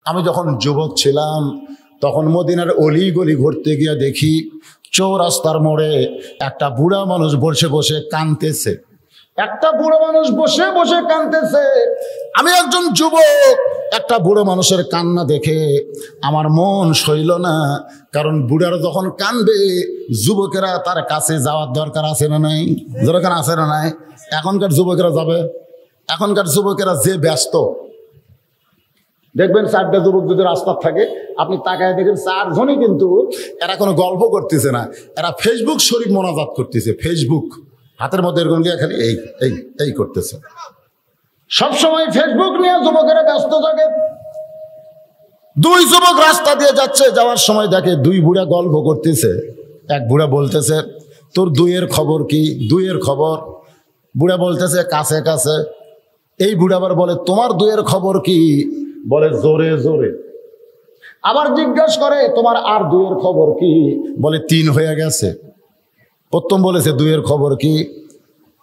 আমি যখন যুবক ছিলাম তখন মদিনার অলি গলি ঘুরতে গিয়ে দেখি চৌরাস্তার মোড়ে একটা বুড়া মানুষ বসে বসে কাঁদতেছে। একটা বুড়ো মানুষ বসে বসে কাঁদতেছে। আমি একজন যুবক, একটা বুড়ো মানুষের কান্না দেখে আমার মন সইল না। কারণ বুড়ারা যখন কান্দে যুবকেরা তার কাছে যাওয়ার দরকার আছে না নাই? দরকার আছে না নাই? এখনকার যুবকেরা যাবে? এখনকার যুবকেরা যে ব্যস্ত, দেখবেন 4টা যুবক যদি রাস্তার থাকে আপনি তাকায় দেখেন 4 জনই কিন্তু এরা কোনো গল্প করতেছে না, এরা ফেসবুক শরীফ মোনাজাত করতেছে। ফেসবুক হাতের মধ্যে এরকম নিয়ে খালি এই এই এই করতেছে। সবসময় ফেসবুক নিয়ে যুবকেরা ব্যস্ত থাকে। 2 যুবক রাস্তা দিয়ে যাচ্ছে, যাওয়ার সময় দেখে 2 বুড়া গল্প করতেছে। এক বুড়া বলতেছে, তোর 2-এর খবর কি? 2-এর খবর। বুড়া বলতেছে কাছে কাছে। এই বুড়া আবার বলে তোমার 2-এর খবর কি? বলে জোরে জোরে। আবার জিজ্ঞাসা করে তোমার আর 2-এর খবর কি? বলে 3 হয়ে গেছে। প্রথম বলেছে 2-এর খবর কি?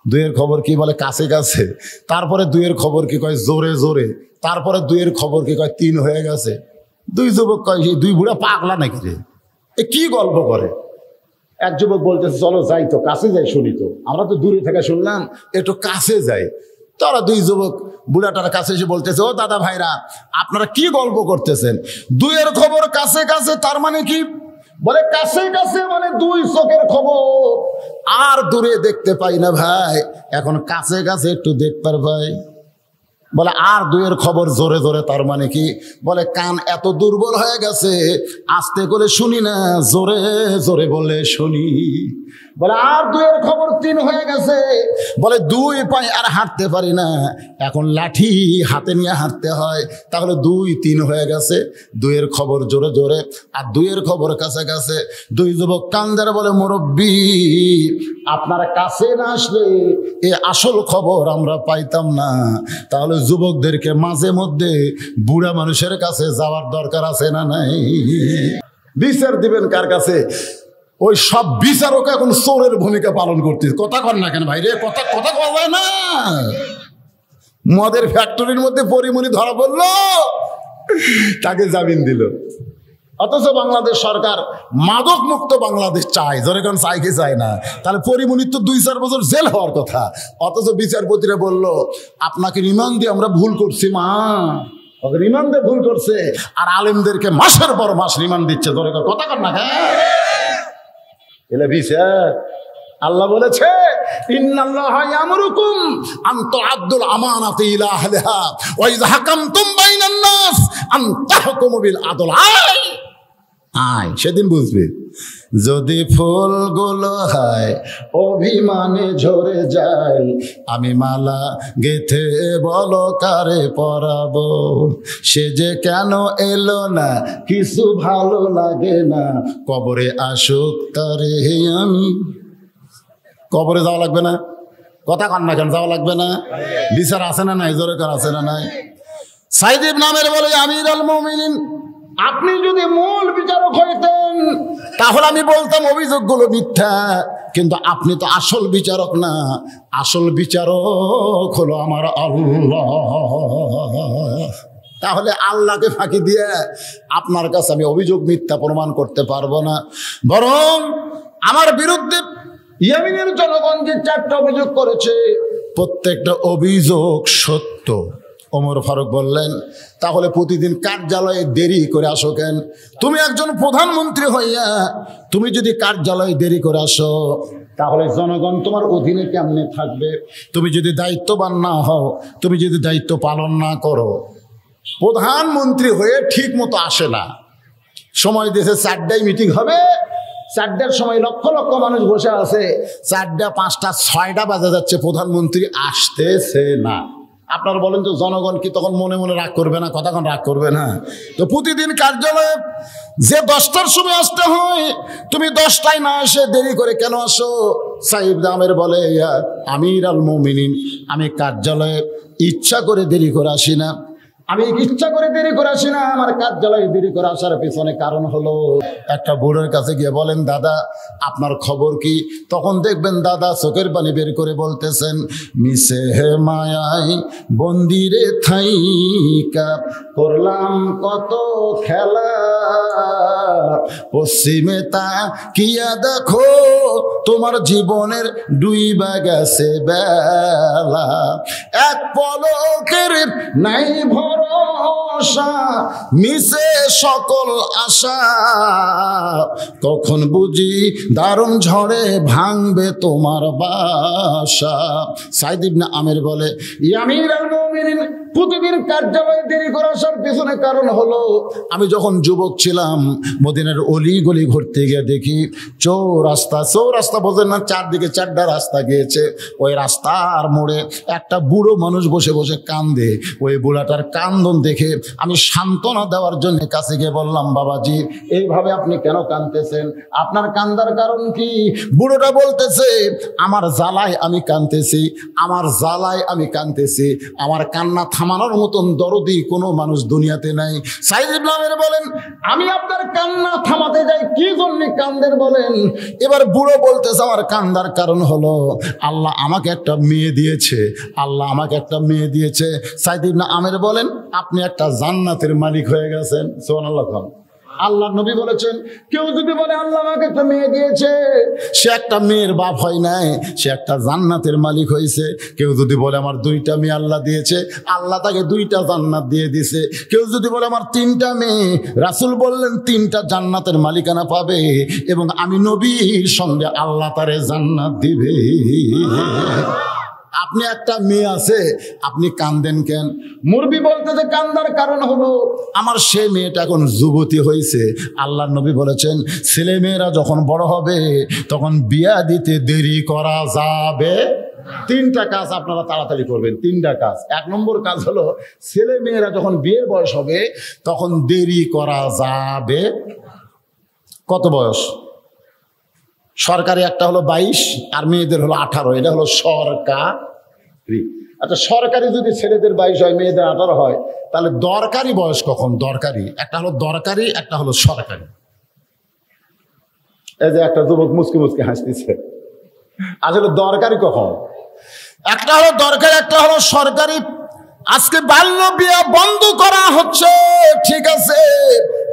2-এর খবর কি? বলে কাছে কাছে। তারপরে 2-এর খবর কি? কয় জোরে জোরে। তারপরে 2-এর খবর কি? কয় 3 হয়ে গেছে। 2 যুবক কয় সেই 2 বুড়া পাগলা নাকি রে, এ কি গল্প করে? এক যুবক বলতেছে চলো যাই তো, কাছে যাই শুনি তো, আমরা তো দূরে থেকে শুনলাম, একটু কাছে যাই। তারা 2 যুবক বুড়াটার কাছে এসে বলতেছে, ও দাদা ভাইরা আপনারা কি গল্প করতেছেন? 2-এর খবর কাছে কাছে, তার মানে কি? বলে কাছে কাছে মানে 2 চোখের খবর, আর দূরে দেখতে পাই না ভাই, এখন কাছে কাছে একটু দেখতে ভাই। বলে আর 2-এর খবর জোরে জোরে, তার মানে কি? বলে কান এত দুর্বল হয়ে গেছে, আস্তে করে শুনি না, জোরে জোরে বলে শুনি। বলে আর 2-এর খবর 3 হয়ে গেছে। বলে 2 পায়ে আর হাঁটতে পারি না, এখন লাঠি হাতে নিয়ে হাঁটতে হয়। তাহলে 2 3 হয়ে গেছে। 2-এর খবর জোরে জোরে আর 2-এর খবর কাছে কাছে। 2 যুবক কান্দারে বলে মুরব্বি আপনারা কাছে না আসলে এ আসল খবর আমরা পাইতাম না। তাহলে যুবকদেরকে মাঝে মধ্যে বুড়া মানুষের কাছে যাওয়ার দরকার আছে না নাই? বিচার দিবেন কার কাছে? ওই সব বিচারক এখন চোরের ভূমিকা পালন করতেছে। কথা কন না কেন ভাই রে? কথা কথা বলবে না। মদের ফ্যাক্টরির মধ্যে পরিমণি ধরা পড়লো, তাকে জামিন দিল। অথচ বাংলাদেশ সরকার মাদক মুক্ত বাংলাদেশ চায়, যেরকম চাই কি চায় না? তাহলে পরিমণির তো 2-4 বছর জেল হওয়ার কথা। অথচ বিচারপতিরা বলল আপনাকে রিমান্ড দিয়ে আমরা ভুল করছি মা, রিমান্ডে ভুল করছে। আর আলেমদেরকে মাসের পর মাস রিমান্ড দিচ্ছে। যেরকম কথা কর না। এলে বিচার আল্লাহ বলেছে ইন্নাল্লাহা ইয়ামুরুকুম আন তুআদ্দুল আমানাতি ইলা আহলিহা ওয়া ইযা হাকামতুম বাইনান নাস আন তাহকুমু বিল আদল। আয় সেদিন বুঝবে। যদি ফুলগুলো হয় অভিমানে ঝরে যায়, আমি মালা গেথে বলো কারে পরাবো, সে যে কেন এলো না কিছু ভালো লাগে না, কবরে আসুক তারে আমি। কবরে যাওয়া লাগবে না? কথা কান না কেন? যাওয়া লাগবে না? বিচার আছে না নাই? জোরে কার আছে না নাই? সাইদ ইবনে আমের বলে আমিরুল মুমিনিন আপনি যদি মূল বিচারক হইতেন তাহলে আমি বলতাম অভিযোগগুলো মিথ্যা, কিন্তু আপনি তো আসল বিচারক না। আসল বিচারক হলো আমার আল্লাহ। তাহলে আল্লাহকে ফাঁকি দিয়ে আপনার কাছে আমি অভিযোগ মিথ্যা প্রমাণ করতে পারবো না। বরং আমার বিরুদ্ধে ইয়েমেনের জনগণ যে 4টা অভিযোগ করেছে, প্রত্যেকটা অভিযোগ সত্য। ওমর ফারুক বললেন তাহলে প্রতিদিন কার্যালয়ে দেরি করে আসো কেন? তুমি একজন প্রধানমন্ত্রী হইয়া তুমি যদি কার্যালয়ে দেরি করে আসো তাহলে জনগণ তোমার অধীনে কেমনে থাকবে? তুমি যদি দায়িত্ববান না হও, তুমি যদি দায়িত্ব পালন না করো। প্রধানমন্ত্রী হয়ে ঠিক মতো আসে না, সময় দিয়েছে 4টায় মিটিং হবে, 4টার সময় লক্ষ লক্ষ মানুষ বসে আছে, 4টা 5টা 6টা বাজে যাচ্ছে, প্রধানমন্ত্রী আসতেছে না। আপনারা বলেন তো জনগণ কি তখন মনে মনে রাগ করবে না? কতক্ষণ রাগ করবে না? তো প্রতিদিন কার্যালয়ে যে 10টার সময় আসতে হয়, তুমি 10টায় না এসে দেরি করে কেন আসো? সাইদ ইবনে আমের বলে আমিরুল মুমিনিন আমি কার্যালয়ে ইচ্ছা করে দেরি করে আসি না, আমি ইচ্ছা করে দেরি করে আসি না, আমার কার্যালয়ে দেরি করে আসার পেছনে কারণ হলো, একটা বুড়োর কাছে গিয়ে বলেন, দাদা আপনার খবর কি? তখন দেখবেন দাদা চোখের পানি বের করে বলতেছেন, মিশে হে মায়াই বন্দিরে থাইকা করলাম কত খেলা, পশ্চিমে তা কিয়া দেখো তোমার জীবনের ডুইবা গেছে বেলা, এক পলকের নাই ভরসা মিশে সকল আশা, কখন বুঝি দারুণ ঝড়ে ভাঙবে তোমার বাসা। সাইদ ইবনে আমের বলে, আমিরুল মুমিনিন প্রতিদিন কার্যালয়ে দেরি করে আসার পিছনে কারণ হলো, আমি যখন যুবক ছিলাম মদিনার অলি গলি ঘুরতে গিয়ে দেখি চৌরাস্তা বোঝেন না, চারদিকে চারটা রাস্তা গিয়েছে, ওই রাস্তার মোড়ে একটা বুড়ো মানুষ বসে বসে কান্দে। ওই বুড়াটার কান্দন দেখে আমি সান্ত্বনা দেওয়ার জন্য কাছে গিয়ে বললাম, বাবাজি এইভাবে আপনি কেন কাঁদতেছেন? আপনার কান্দার কারণ কি? বুড়োটা বলতেছে, আমার জ্বালায় আমি কাঁদতেছি, আমার জ্বালায় আমি কাঁদতেছি, আমার কান্না থামানোর মতন দরদি কোনো মানুষ দুনিয়াতে নাই। সাইদ ইবনে আমের বলেন, আমি আপনার কান্না থামাতে যাই, কি জন্য কান্দেন বলেন? এবার বুড়ো বলতেছে, আমার কান্দার কারণ হলো আল্লাহ আমাকে একটা মেয়ে দিয়েছে, আল্লাহ আমাকে একটা মেয়ে দিয়েছে। সাইদ ইবনে আমের বলেন, আপনি একটা জান্নাতের মালিক হয়ে গেছেন। সুবহানাল্লাহ। আল্লাহ নবী বলেছেন, কেউ যদি বলে আল্লাহ আমাকে একটা মেয়ে দিয়েছে, সে একটা মেয়ের বাপ হয় নাই, সে একটা জান্নাতের মালিক হয়েছে। কেউ যদি বলে আমার দুইটা মেয়ে আল্লাহ দিয়েছে, আল্লাহ তাকে দুইটা জান্নাত দিয়ে দিছে। কেউ যদি বলে আমার তিনটা মেয়ে, রাসূল বললেন তিনটা জান্নাতের মালিকানা পাবে, এবং আমি নবীর সঙ্গে আল্লাহ তারে জান্নাত দিবে। আপনি একটা মেয়ে আছে, আপনি কান্দেন কেন? মুরবি বলতে যে কান্দার কারণ হলো আমার সে মেয়েটা এখন যুবতী হয়েছে। আল্লাহর নবী বলেছেন, ছেলে মেয়েরা যখন বড় হবে তখন বিয়া দিতে দেরি করা যাবে। তিনটা কাজ আপনারা তাড়াতাড়ি করবেন, তিনটা কাজ। এক নম্বর কাজ হলো, ছেলে মেয়েরা যখন বিয়ের বয়স হবে তখন দেরি করা যাবে। কত বয়স? সরকারি একটা হলো 22 আর মেয়েদের হলো 18। এটা হলো সরকারি। আচ্ছা, সরকারি যদি ছেলেদের 22 হয় মেয়েদের 18 হয়, তাহলে দরকারি বয়স কখন? দরকারি একটা হলো দরকারি, একটা হলো সরকারি। এই যে একটা যুবক মুচকি মুচকি হাসতেছে, আসলে দরকারি কখন? একটা হলো দরকারি, একটা হলো সরকারি। আজকে বাল্য বিয়ে বন্ধ করা হচ্ছে, ঠিক আছে,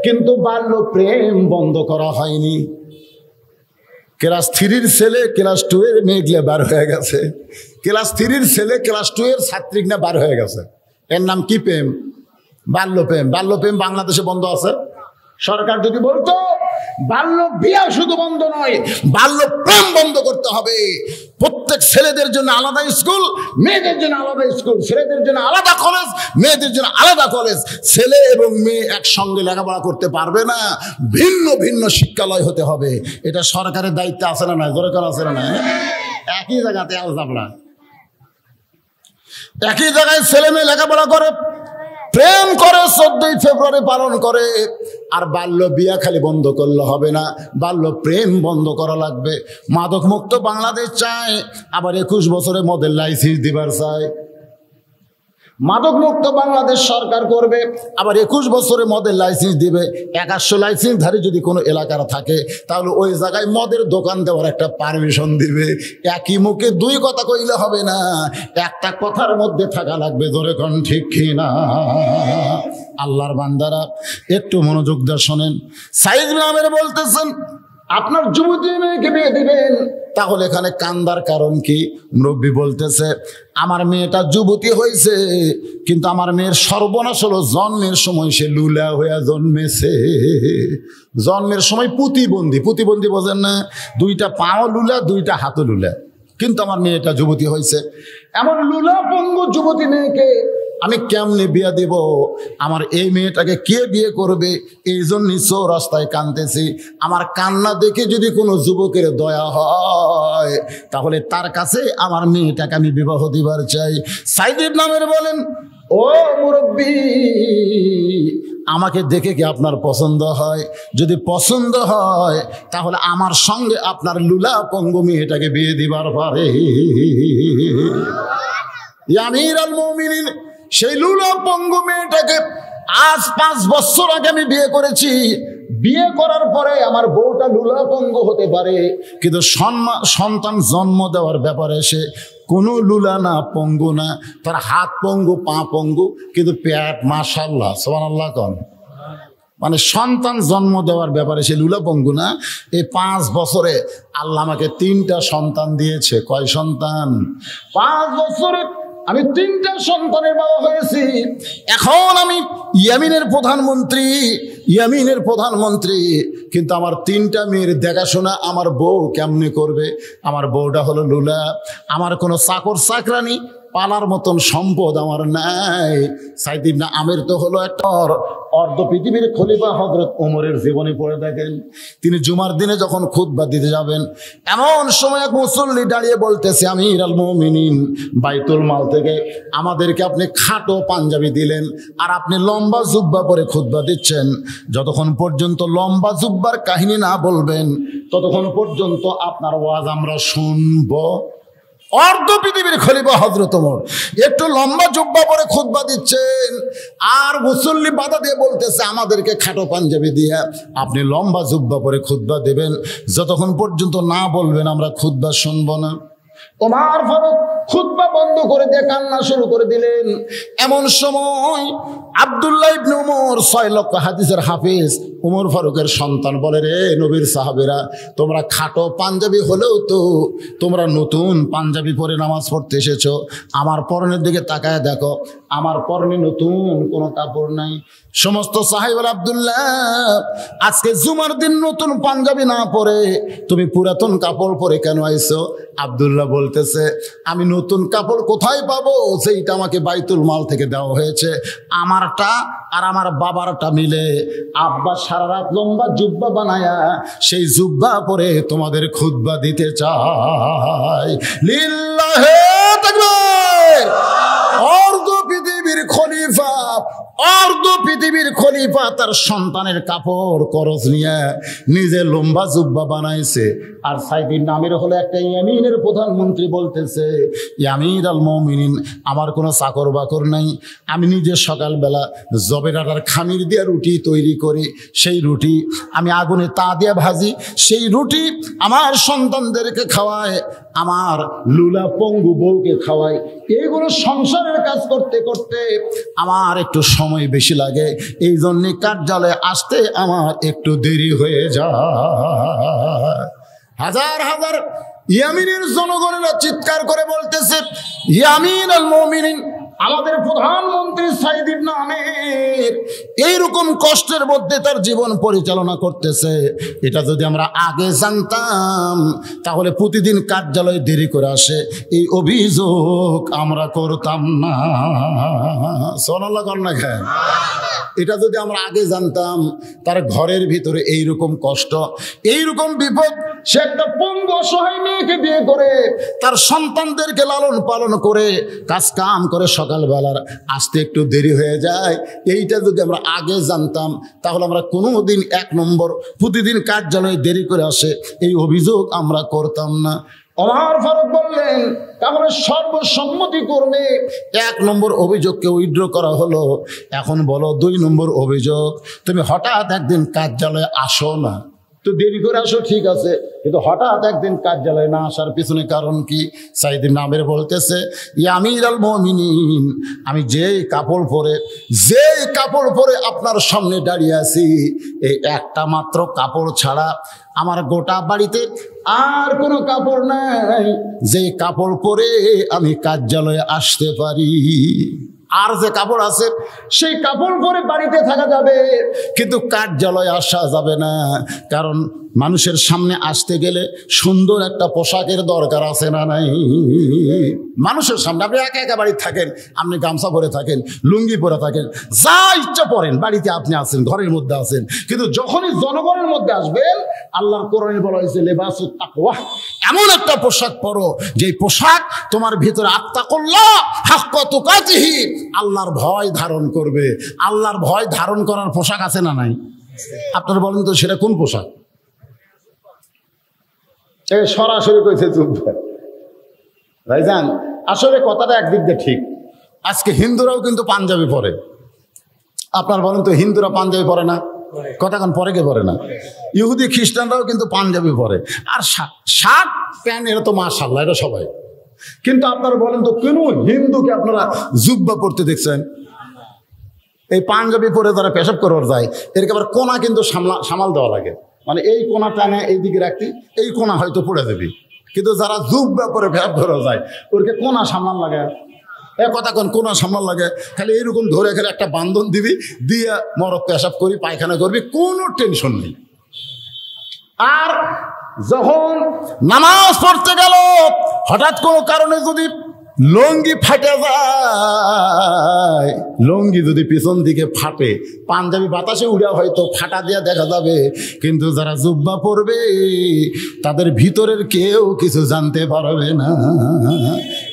কিন্তু বাল্য প্রেম বন্ধ করা হয়নি। ক্লাস 3-র ছেলে ক্লাস 2 এর মেয়েগুলো বার হয়ে গেছে, ক্লাস 3-র ছেলে ক্লাস 2 এর ছাত্রী না বার হয়ে গেছে। এর নাম কি প্রেম? বাল্য প্রেম। বাল্য প্রেম বাংলাদেশে বন্ধ আছে। সরকার যদি বলতো বাল্য বিয়ে শুধু বন্ধ নয়, বাল্য প্রেম বন্ধ করতে হবে, প্রত্যেক ছেলেদের জন্য আলাদা স্কুল, মেয়েদের জন্য আলাদা স্কুল, ছেলেদের জন্য আলাদা কলেজ, মেয়েদের জন্য আলাদা কলেজ, ছেলে এবং মেয়ে একসঙ্গে লেখাপড়া করতে পারবে না, ভিন্ন ভিন্ন শিক্ষালয় হতে হবে। এটা সরকারের দায়িত্ব আছে না? নয় দরকার আছে না? একই জায়গাতে আলাদা, একই জায়গায় ছেলে মেয়ে লেখাপড়া করে, প্রেম করে, 14ই ফেব্রুয়ারি পালন করে। আর বাল্য বিয়া খালি বন্ধ করলে হবে না, বাল্য প্রেম বন্ধ করা লাগবে। মাদক মুক্ত বাংলাদেশ চায়, আবার 21 বছরে মদের লাইসেন্স দিবার চায়। মাদক মুক্ত বাংলাদেশ সরকার করবে, আবার 21 বছরে মদের লাইসেন্স দিবে। 100 লাইসেন্সধারী যদি কোনো এলাকার থাকে, তাহলে ওই জায়গায় মদের দোকান দেওয়ার একটা পারমিশন দিবে। একই মুখে দুই কথা কইলে হবে না, একটা কথার মধ্যে থাকা লাগবে। জোরে কোন ঠিক কি না? আল্লাহর বান্দারা একটু মনোযোগ দিয়ে শোনেন। সাইদ ইবনে আমের বলতেছেন, আপনার যুবতী মেয়েকে বিয়ে দিবেন, তাহলে এখানে কান্দার কারণ কি? মুরব্বী বলতেছে, আমার মেয়েটা যুবতী হয়েছে, কিন্তু আমার মেয়ের সর্বনাশ হলো জন্মের সময় সে লুলা হইয়া জন্মেছে। জন্মের সময় প্রতিবন্ধী, প্রতিবন্ধী বোঝেন না? দুইটা পাও লুলা, দুইটা হাতও লুলা, কিন্তু আমার মেয়েটা যুবতী হয়েছে। এমন লুলা পঙ্গু যুবতী মেয়েকে আমি কেমনে বিয়ে দেব? আমার এই মেয়েটাকে কে বিয়ে করবে? এই জন্যই রাস্তায় কাঁদতেছি। আমার কান্না দেখে যদি কোনো যুবকের দয়া হয়, তাহলে তার কাছে আমার মেয়েটাকে আমি বিবাহ দিবার চাই। সাইদ ইবনে আমের বলেন, ও মুরব্বী, আমাকে দেখে কি আপনার পছন্দ হয়? যদি পছন্দ হয়, তাহলে আমার সঙ্গে আপনার লুলা পঙ্গু মেয়েটাকে বিয়ে দিবার পারে। আমিরুল মুমিনিন সেই লুলা পঙ্গু মেয়েটাকে আজ 5 বছর আগে আমি বিয়ে করেছি। বিয়ে করার পরে আমার বউটা লুলা পঙ্গু হতে পারে, কিন্তু সন্তান জন্ম দেওয়ার ব্যাপারে সে কোনো লুলা না, পঙ্গু না। তার হাত পঙ্গু, পা পঙ্গু, কিন্তু পেট মাশাআল্লাহ সুবহানাল্লাহ কোন। মানে সন্তান জন্ম দেওয়ার ব্যাপারে সে লুলা পঙ্গু না। এই 5 বছরে আল্লাহ আমাকে 3টা সন্তান দিয়েছে। কয় সন্তান? 5 বছরে আমি 3টা সন্তানের বাবা হয়েছি। এখন আমি ইয়ামিনের প্রধানমন্ত্রী, কিন্তু আমার 3টা মেয়ের দেখাশোনা আমার বউ কেমনে করবে? আমার বউটা হলো লুলা। আমার কোনো চাকর চাকরানি পালার মতন সম্পদ আমার নাই। সাইদ ইবনে আমের তো হলো একটা অর্ধ পৃথিবীর খলিফা হযরত ওমরের জীবনে পড়ে দেখেন। তিনি জুমার দিনে যখন খুতবা দিতে যাবেন, এমন সময় এক মুসল্লি দাঁড়িয়ে বলতেছে, আমিরুল মুমিনিন, বাইতুল মাল থেকে আমাদেরকে আপনি খাটো পাঞ্জাবি দিলেন, আর আপনি লম্বা জুব্বা পরে খুতবা দিচ্ছেন। যতক্ষণ পর্যন্ত লম্বা জুব্বার কাহিনী না বলবেন, ততক্ষণ পর্যন্ত আপনার ওয়াজ আমরা শুনব। অর্ধ পৃথিবীর খলিফা হযরত ওমর একটু লম্বা জুব্বা পরে খুতবা দিচ্ছেন, আর মুসল্লি বাধা দিয়ে বলতেছে, আমাদেরকে খাটো পাঞ্জাবি দিয়ে আপনি লম্বা জুব্বা পরে খুতবা দেবেন, যতক্ষণ পর্যন্ত না বলবেন আমরা খুতবা শুনবো না। ওমর ফারুক খুতবা বন্ধ করে দিয়ে কান্না শুরু করে দিলেন। এমন সময় আব্দুল্লাহ ইবনে ওমর 6 লক্ষ হাদিসের হাফেজ ওমর ফারুকের সন্তান বলে, রে নবীর সাহাবেরা, তোমরা খাটো পাঞ্জাবি হলেও তো তোমরা নতুন পাঞ্জাবি পরে নামাজ পড়তে এসেছো। আমার পরনের দিকে তাকায় দেখো, আমার পরনে নতুন কোনো কাপড় নাই। সমস্ত সাহাবীরা, আব্দুল্লাহ আজকে জুমার দিন নতুন পাঞ্জাবি না পরে তুমি পুরাতন কাপড় পরে কেন আইছো? আব্দুল্লাহ বলতেছে, আমি নতুন কাপড় কোথায় পাবো? সেইটা আমাকে বাইতুল মাল থেকে দেওয়া হয়েছে। আমারটা আর আমার বাবারটা মিলে আব্বা সারা রাত লম্বা জুব্বা বানায়া সেই জুব্বা পরে তোমাদের খুতবা দিতে চাই। লিল্লাহে তাকবীর। অর্ধ পৃথিবীর খলিফা তার সন্তানের কাপড় করজ নিয়ে নিজে লম্বা জুব্বা বানাইছে। আর সাইদির নামের হলো একটা ইয়ামিনের প্রধানমন্ত্রী বলতেছে, আমিরুল মুমিনিন, আমার কোনো চাকর বাকর নাই, আমি নিজে সকালবেলা জবের আটার খামির দিয়ে রুটি তৈরি করি, সেই রুটি আমি আগুনে তা দিয়ে ভাজি, সেই রুটি আমার সন্তানদেরকে খাওয়ায়, আমার লুলা পঙ্গু বউকে খাওয়াই। এইগুলো সংসারের কাজ করতে করতে আমার একটু সময় বেশি লাগে, এই জন্য কার্যালয়ে আসতে আমার একটু দেরি হয়ে যায়। হাজার হাজার ইয়ামিনের জনগণেরা চিৎকার করে বলতেছে, ইয়ামিনুল মুমিনিন, আমাদের প্রধানমন্ত্রী সাইদ ইবনে আমের এইরকম কষ্টের মধ্যে তার জীবন পরিচালনা করতেছে। এটা যদি আমরা আগে জানতাম তাহলে প্রতিদিন কার্যালয়ে দেরি করে আসে, এই অভিযোগ আমরা করতাম না। সুবহানাল্লাহ কর না খায়। এটা যদি আমরা আগে জানতাম, তার ঘরের ভিতরে এইরকম কষ্ট, এইরকম বিপদ, সে একটা পঙ্গু অসহায় মেয়েকে বিয়ে করে তার সন্তানদেরকে লালন পালন করে কাজ কাম করে সকালবেলার আসতে একটু দেরি হয়ে যায়, এইটা যদি আমরা আগে জানতাম তাহলে আমরা কোনোদিন 1 নম্বর প্রতিদিন কার্যালয়ে দেরি করে আসে এই অভিযোগ আমরা করতাম না। ওমর ফারুক বললেন, তাহলে সর্বসম্মতি করবে 1 নম্বর অভিযোগকে উইথড্র করা হলো। এখন বলো 2 নম্বর অভিযোগ, তুমি হঠাৎ একদিন কার্যালয়ে আসো না, তো দেরি করে আসো ঠিক আছে, কিন্তু হঠাৎ একদিন কার্যালয়ে না আসার পিছনে কারণ কি? সাইদ ইবনে আমের বলতেছে, ইয়া আমিরুল মুমিনিন, আমি যে কাপড় পরে আপনার সামনে দাঁড়িয়ে আছি, এই একটা মাত্র কাপড় ছাড়া আমার গোটা বাড়িতে আর কোনো কাপড় নাই, যে কাপড় পরে আমি কার্যালয়ে আসতে পারি। আর যে কাপড় আছে সেই কাপড় পরে বাড়িতে থাকা যাবে, কিন্তু কার্যালয়ে আসা যাবে না। কারণ মানুষের সামনে আসতে গেলে সুন্দর একটা পোশাকের দরকার আছে না নাই? মানুষের সামনে আপনি একা একা বাড়িতে থাকেন, আপনি গামছা পরে থাকেন, লুঙ্গি পরে থাকেন, যা ইচ্ছা পরেন, বাড়িতে আপনি আছেন, ঘরের মধ্যে আছেন, কিন্তু যখনই জনগণের মধ্যে আসবেন, আল্লাহর কোরআনে বলা হয়েছে লিবাসুত তাকওয়া, এমন একটা পোশাক পরো যে পোশাক তোমার ভিতরে আত্তাকুল্লাহ হাক্কা তুকাতিহি, আল্লাহর ভয় ধারণ করবে। আল্লাহর ভয় ধারণ করার পোশাক আছে না নাই? আপনারা বলেন তো সেটা কোন পোশাক? সরাসরি কইছে চুপ ভাইজান, আসলে কথাটা একদিক দিয়ে ঠিক, আজকে হিন্দুরাও কিন্তু পাঞ্জাবি পরে। আপনার বলেন তো, হিন্দুরা পাঞ্জাবি পরে না? কতক্ষণ পরে কে পরে না? ইহুদি খ্রিস্টানরাও কিন্তু পাঞ্জাবি পরে। আর শার্ট প্যান্ট এটা তো মাশাআল্লাহ, এটা সবাই। কিন্তু আপনারা বলেন তো, কোন হিন্দুকে আপনারা জুব্বা পরতে দেখছেন? এই পাঞ্জাবি পরে যারা পেশাব করবার যায়, এরকে আবার কোনা কিন্তু সামাল দেওয়া লাগে। মানে এই কোনা টানে এইদিকে রাখতি, এই কোনা হয়তো পড়ে দেবি। কিন্তু যারা জুব্বা পরে পেশাব করা যায়, ওরকে কোনা সামলান লাগে। কথা কোনা সামলান লাগে, খালি এইরকম ধরে খেলে একটা বান্ধন দিবি, দিয়ে মরক পেশাব করি, পায়খানা করবি, কোনো টেনশন নেই। আর যখন নামাজ পড়তে গেল, হঠাৎ কোনো কারণে যদি লঙ্গি ফাটে যায়, লঙ্গি যদি পিছন দিকে ফাটে, পাঞ্জাবি বাতাসে উড়া হয়তো ফাটা দিয়া দেখা যাবে, কিন্তু যারা জুব্বা পরবে তাদের ভিতরের কেউ কিছু জানতে পারবে না।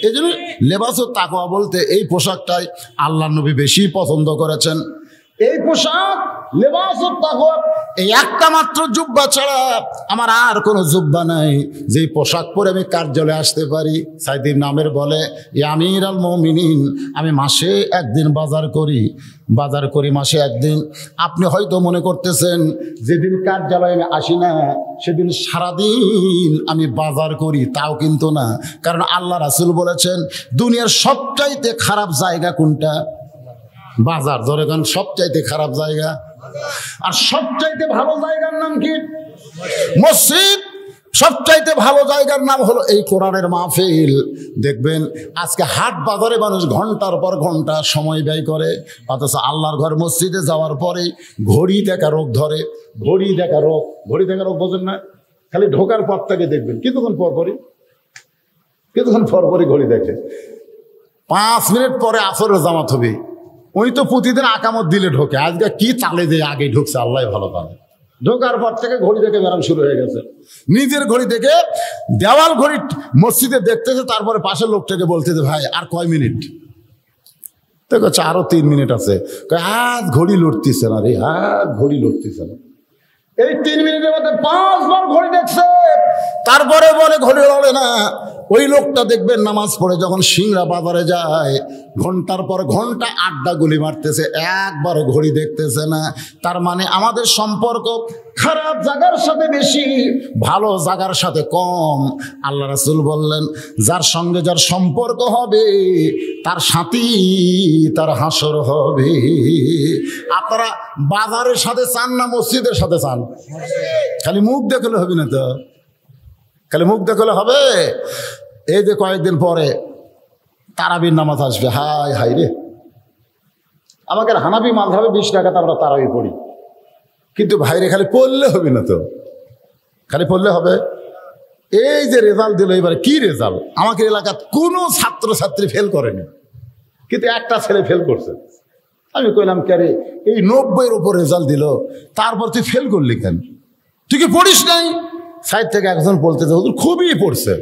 এই জন্য লেবাস ও তাকওয়া বলতে এই পোশাকটাই আল্লাহর নবী বেশি পছন্দ করেছেন। এই পোশাক লেবাস ও তাকওয়া, এই একটা মাত্র জুব্বা ছাড়া আমার আর কোনো জুব্বা নাই, যে পোশাক পরে আমি কার্যালয়ে আসতে পারি। সাইদির নামের বলে, আমির আল মুমিনিন, আমি মাসে একদিন বাজার করি মাসে একদিন। আপনি হয়তো মনে করতেছেন যেদিন কার্যালয়ে আমি আসি না সেদিন সারাদিন আমি বাজার করি, তাও কিন্তু না। কারণ আল্লাহ রাসূল বলেছেন, দুনিয়ার সবচাইতে খারাপ জায়গা কোনটা? বাজার। ধরে কারণ সবচাইতে খারাপ জায়গা। আর সবচাইতে ভালো জায়গার নাম কি? মসজিদ। সবচাইতে ভালো জায়গার নাম হলো এই কোরআনের মাহফিল। দেখবেন আজকে হাট বাজারে মানুষ ঘন্টার পর ঘন্টা সময় ব্যয় করে, অথচ আল্লাহর ঘর মসজিদে যাওয়ার পরে ঘড়ি দেখা রোগ ধরে। ঘড়ি দেখা রোগ বোঝেন না? খালি ঢোকার পর থেকে দেখবেন কিছুক্ষণ পরপরই ঘড়ি দেখে। 5 মিনিট পরে আসরের জামাত হবে, ওই তো প্রতিদিন আকামত দিলে ঢোকে। আজকে কি চালে যে আগে ঢুকছে আল্লাহ ভালো জানে। ঢোকার পর থেকে ঘড়ি দেখে বেড়ানো শুরু হয়ে গেছে। নিজের ঘড়ি দেখে দেওয়াল ঘড়ি মসজিদে দেখতেছে, তারপরে পাশের লোকটাকে বলতেছে, ভাই আর কয় মিনিট? দেখো আরো 3 মিনিট আছে। আজ ঘড়ি লড়তেছে না রে, আজ ঘড়ি লড়তেছে না। এই 3 মিনিটের মধ্যে 5 বার ঘড়ি দেখছে, তারপরে বলে ঘড়ি লড়ে না। ওই লোকটা দেখবেন নামাজ পড়ে যখন সিংড়া বাজারে যায়, ঘন্টার পর ঘন্টা আড্ডা গুলি মারতেছে, একবার ঘড়ি দেখতেছে না। তার মানে আমাদের সম্পর্ক খারাপ জায়গার সাথে বেশি, ভালো জায়গার সাথে কম। আল্লাহ রাসূল বললেন, যার সঙ্গে যার সম্পর্ক হবে তার সাথী তার হাসর হবে। আপনারা বাজারের সাথে চান না মসজিদের সাথে চান? খালি মুখ দেখলে হবে না তো, খালি মুখ দেখলে হবে? এই যে কয়েকদিন পরে তারাবির নামাজ আসবে, হাই হাই রে, আমাদের হানাফি মাযহাবে 20 টাকাতে আমরা তারাবি পড়ি, কিন্তু ভাইরে খালি পড়লে হবে না তো, খালি পড়লে হবে? এই যে রেজাল্ট দিল এবারে, কি রেজাল্ট? আমাকে এলাকার কোনো ছাত্রছাত্রী ফেল করেনি, কিন্তু একটা ছেলে ফেল করছে। আমি কইলাম, কে রে, এই 90-এর উপর রেজাল্ট দিল, তারপর তুই ফেল করলি কেন? তুই কি পড়িস নাই? সাইড থেকে একজন বলতেছে, হুজুর খুবই পড়ছে।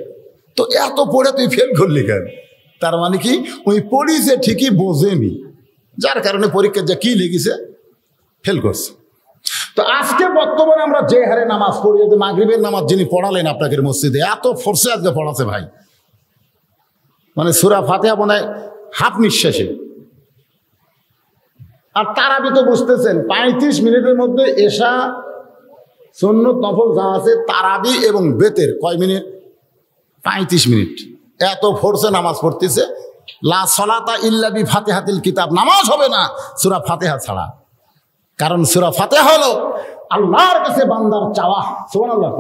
তো এত পড়ে তুই ফেল করলি কেন? তার মানে কি, ওই পড়িছে ঠিকই বোঝেনি, যার কারণে পরীক্ষায় যা কি লেগেছে ফেল করছে। তো আজকে বর্তমানে আমরা যে হারে নামাজ পড়ি, মাগরিবের নামাজ যিনি পড়ালেন আপনাকে মসজিদে, এত ফোর্সে আজকে পড়াছে ভাই, মানে সূরা ফাতিহা মনে হয় হাফ নিঃশ্বাসে। আর তারাবি তো বুঝতেছেন 35 মিনিটের মধ্যে এশা সুন্নত নফল যা আছে, তারাবি এবং বেতের কয় মিনিট? 35 মিনিট। এত ফোর্সে নামাজ পড়তেছে। লা সলাতা ইল্লা বি ফাতিহাতিল কিতাব, নামাজ হবে না সূরা ফাতিহা ছাড়া। কারণ সূরা ফাতিহা হলো আল্লাহর কাছে বান্দার চাওয়া। সুবহানাল্লাহ।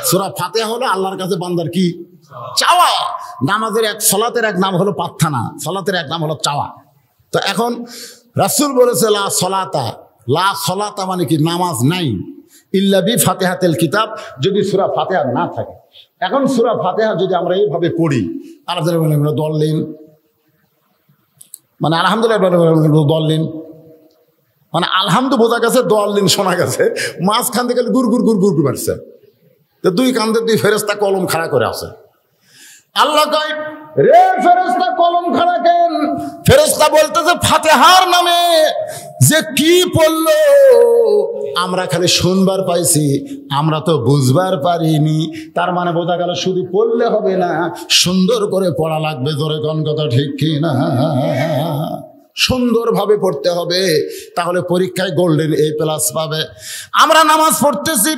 সূরা ফাতিহা হলো আল্লাহর কাছে বান্দার কি? চাওয়া। নামাজের সলাতের এক নাম হলো প্রার্থনা, সলাতের এক নাম হলো চাওয়া। তো এখন রাসূল বলেছে লা সলাতা মানে কি? নামাজ নাই। ইল্লা বি ফাতিহাতিল কিতাব, যদি সূরা ফাতিহা না থাকে। এখন সূরা ফাতিহা যদি আমরা এইভাবে পড়ি, আলহামদুলিল্লাহ দলিন, মানে আলহামদুলিল্লাহ দলিন, মানে আলহামদু বোঝা গেছে, দলিন শোনা গেছে, মাঝখান থেকে গুর গুর গুর গুর মারছে। তো 2 কান্দে 2 ফেরেশতা কলম খাড়া করে আছে। আল্লাহ কয়, রে ফেরেশতা কলম খাড়া কেন? ফেরেশতা বলতেছে, ফাতিহার নামে যে কি পড়লো আমরা খালি শুনবার পাইছি, আমরা তো বুঝবার পারিনি। তার মানে বোঝা গেল শুধু পড়লে হবে না, সুন্দর করে পড়া লাগবে। জোরে কোন কথা ঠিক কি না? সুন্দরভাবে পড়তে হবে, তাহলে পরীক্ষায় গোল্ডেন A+ পাবে। আমরা নামাজ পড়তেছি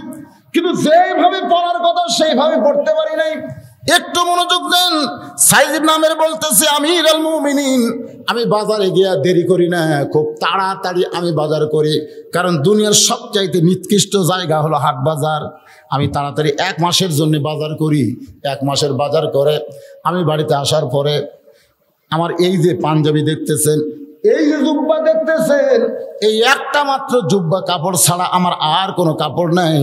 কিন্তু যেভাবে পড়ার কথা সেইভাবে পড়তে পারি নাই। একটু মনোযোগ দেন। সাইদ ইবনে আমের বলতেছে, আমিরুল মুমিনিন, আমি বাজারে গিয়ে দেরি করি না, খুব তাড়াতাড়ি আমি বাজার করি, কারণ দুনিয়ার সবচাইতে নিকৃষ্ট জায়গা হলো হাট বাজার। আমি তাড়াতাড়ি 1 মাসের জন্য বাজার করি। 1 মাসের বাজার করে আমি বাড়িতে আসার পরে আমার এই যে পাঞ্জাবি দেখতেছেন, এই যে জুব্বা দেখতেছেন, এই একটা মাত্র জুব্বা কাপড় ছাড়া আমার আর কোনো কাপড় নাই।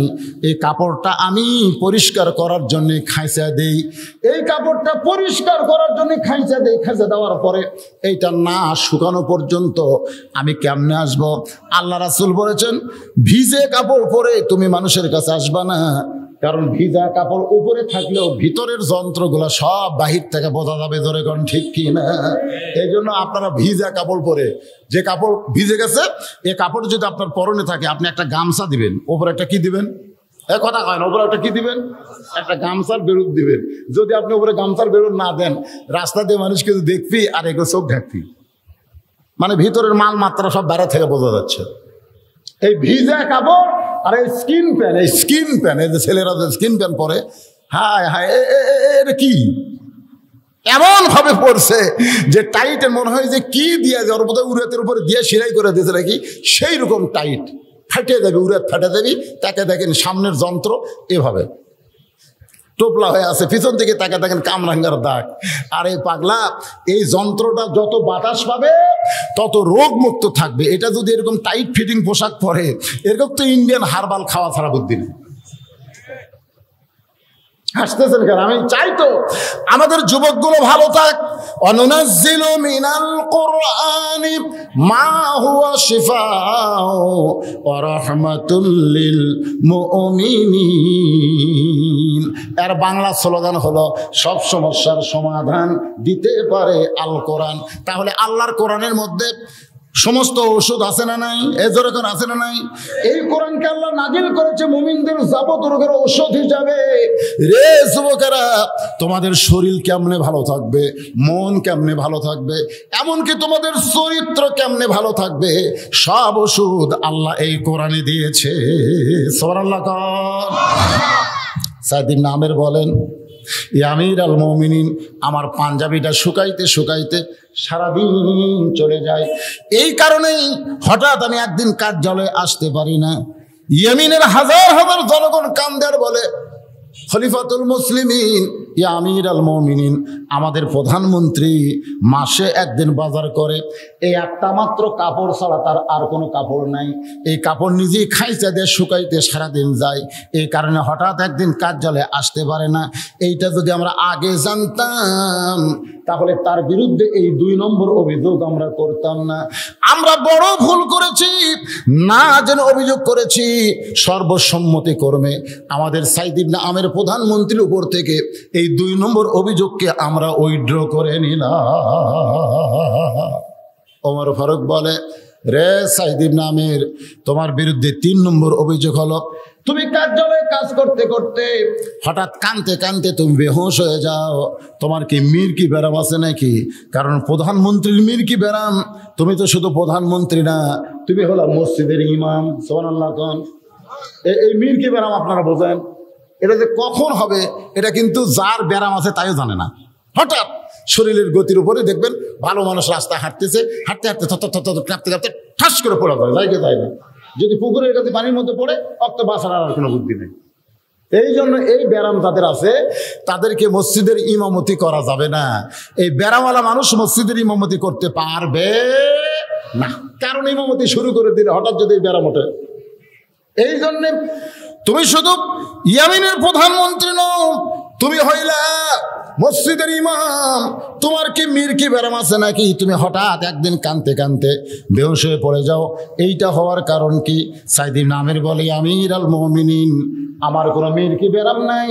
এই কাপড়টা আমি পরিষ্কার করার জন্য খাইচা দেই। এই কাপড়টা পরিষ্কার করার জন্য খাইচা দেই। খাইচা দেওয়ার পরে এইটা না শুকানো পর্যন্ত আমি কেমনে আসব? আল্লাহ রাসূল বলেছেন, ভিজে কাপড় পরে তুমি মানুষের কাছে আসবা না, কারণ ভিজা কাপড় উপরে থাকলেও ভিতরের যন্ত্রগুলো সব বাহির থেকে বোঝা যাবে। ধরে কোন ঠিক কি না? এই জন্য আপনারা ভিজা কাপড় পরে, যে কাপড় ভিজে গেছে এই কাপড় যদি আপনার পরনে থাকে, আপনি একটা গামছা দিবেন, ওপরে একটা কি দিবেন? কথা কয় না, ওপরে একটা কি দিবেন? একটা গামছার বেরুদ দিবেন। যদি আপনি ওপরে গামছার বেরুদ না দেন, রাস্তা দিয়ে মানুষ কিন্তু দেখবি আর এগুলো চোখ ঢাকবি, মানে ভিতরের মাল মাত্রা সব বাইরে থেকে বোঝা যাচ্ছে। এই ভিজা কাপড় আর এই স্কিন প্যান্ট, এই স্কিন প্যান্ট, এই যে ছেলেরা যে স্কিন প্যান্ট পরে, হায় হায়, এটা কি এমন ভাবে পড়ছে যে টাইটের মনে হয় যে কি দিয়ে যায়, ওর বোধহয় উড়াতের উপরে দিয়ে সেলাই করে দিয়েছে নাকি, সেই রকম টাইট, ফাটে যাবে, উড়াত ফাটে যাবি। তাকে দেখেন সামনের যন্ত্র এভাবে টোপলা হয়ে আছে, পিছন থেকে তাকে দেখেন কামরাঙ্গার দাগ। আর এই পাগলা, এই যন্ত্রটা যত বাতাস পাবে তত রোগ মুক্ত থাকবে। এটা যদি এরকম টাইট ফিটিং পোশাক পরে, এরকম তো ইন্ডিয়ান হার্বাল খাওয়া ছাড়া বুদ্ধি নেই। হাসতেছেন কেন? আমি চাই তো আমাদের যুবকগুলো ভালো থাক। অনুনাজ্জিলু মিনাল কুরআনি মা হুয়া শিফাউ ওয়া রাহমাতুল লিল মুমিনিন। এর বাংলা স্লোগান হলো, সব সমস্যার সমাধান দিতে পারে আল কোরআন। তাহলে আল্লাহর কোরআনের মধ্যে সমস্ত ঔষধ আছে না নাই? এজরকম আছে না নাই? এই কোরআনকে আল্লাহ নাজিল করেছে মুমিনদের যাবত রোগের ঔষধ হিসাবে। রে যুবকেরা, তোমাদের শরীর কেমনে ভালো থাকবে, মন কেমনে ভালো থাকবে, এমনকি তোমাদের চরিত্র কেমনে ভালো থাকবে, সব ওষুধ আল্লাহ এই কোরআনে দিয়েছে। সুবহানাল্লাহ। সাইদ ইবনে আমের বলেন, আমিরুল মুমিনিন, আমার পাঞ্জাবিটা শুকাইতে শুকাইতে সারাদিন চলে যায়। এই কারণেই হঠাৎ আমি একদিন কার্যালয়ে আসতে পারি না। ইয়েমেনের হাজার হাজার জনগণ কান্দার বলে, খলিফাতুল মুসলিমিন, ইয়া আমিরুল মুমিনিন, আমাদের প্রধানমন্ত্রী মাসে একদিন বাজার করে, এই একটা মাত্র কাপড় ছাড়া তার আর কোনো কাপড় নাই। এই কাপড় নিজেই খাইচা দিয়ে শুকাইতে সারাদিন যায়। এই কারণে হঠাৎ একদিন কার্যালয়ে আসতে পারে না। এইটা যদি আমরা আগে জানতাম, তাহলে তার বিরুদ্ধে এই 2 নম্বর অভিযোগ আমরা করতাম না। আমরা বড় ভুল করেছি, না যেন অভিযোগ করেছি। সর্বসম্মতি ক্রমে আমাদের সাইদ ইবনে আমের প্রধানমন্ত্রীর উপর থেকে এই 2 নম্বর অভিযোগকে আমরা উইথড্র করে নিলাম। ওমর ফারুক বলে, রে সাইদ ইবনে আমের, তোমার বিরুদ্ধে 3 নম্বর অভিযোগ হলো, তুমি কার্যালয়ে কাজ করতে করতে হঠাৎ কানতে কানতে তুমি বেহুশ হয়ে যাও। তোমার কি মির্কি ব্যারাম আছে নাকি? কারণ প্রধানমন্ত্রীর মির্কি ব্যারাম, তুমি তো শুধু প্রধানমন্ত্রী না, তুমি হলো মসজিদের ইমাম। সুবহানাল্লাহ। এই মির্কি ব্যারাম আপনারা বোঝেন, এটা যে কখন হবে এটা কিন্তু যার ব্যারাম আছে তাইও জানে না। হঠাৎ শরীরের গতির উপরে দেখবেন ভালো মানুষ রাস্তা হাঁটতেছে, হাঁটতে হাঁটতে কাঁপতে কাঁপতে ঠাস করে পড়া যায়, জায়গা যায় না। যদি পুকুরের কাছে পানির মধ্যে পড়ে, অক্ত বাঁচার আর কোনো বুদ্ধি নেই। এই জন্য এই ব্যারাম যাদের আছে তাদেরকে মসজিদের ইমামতি করা যাবে না। এই ব্যারামওয়ালা মানুষ মসজিদের ইমামতি করতে পারবে না, কারণ ইমামতি শুরু করে দিলে হঠাৎ যদি ব্যারাম ওঠে। এই জন্যে তুমি শুধু ইয়েমেনের প্রধানমন্ত্রী নও, তুমি হইলা মসজিদের ইমাম। তোমার কি মির্কি ব্যারাম আছে নাকি? তুমি হঠাৎ একদিন কানতে কানতে বেহুশ হয়ে পড়ে যাও। এইটা হওয়ার কারণ কি? সাইদ ইবনে আমের বলে, আমিরুল মুমিনিন, আমার কোনো মির্কি ব্যারাম নাই।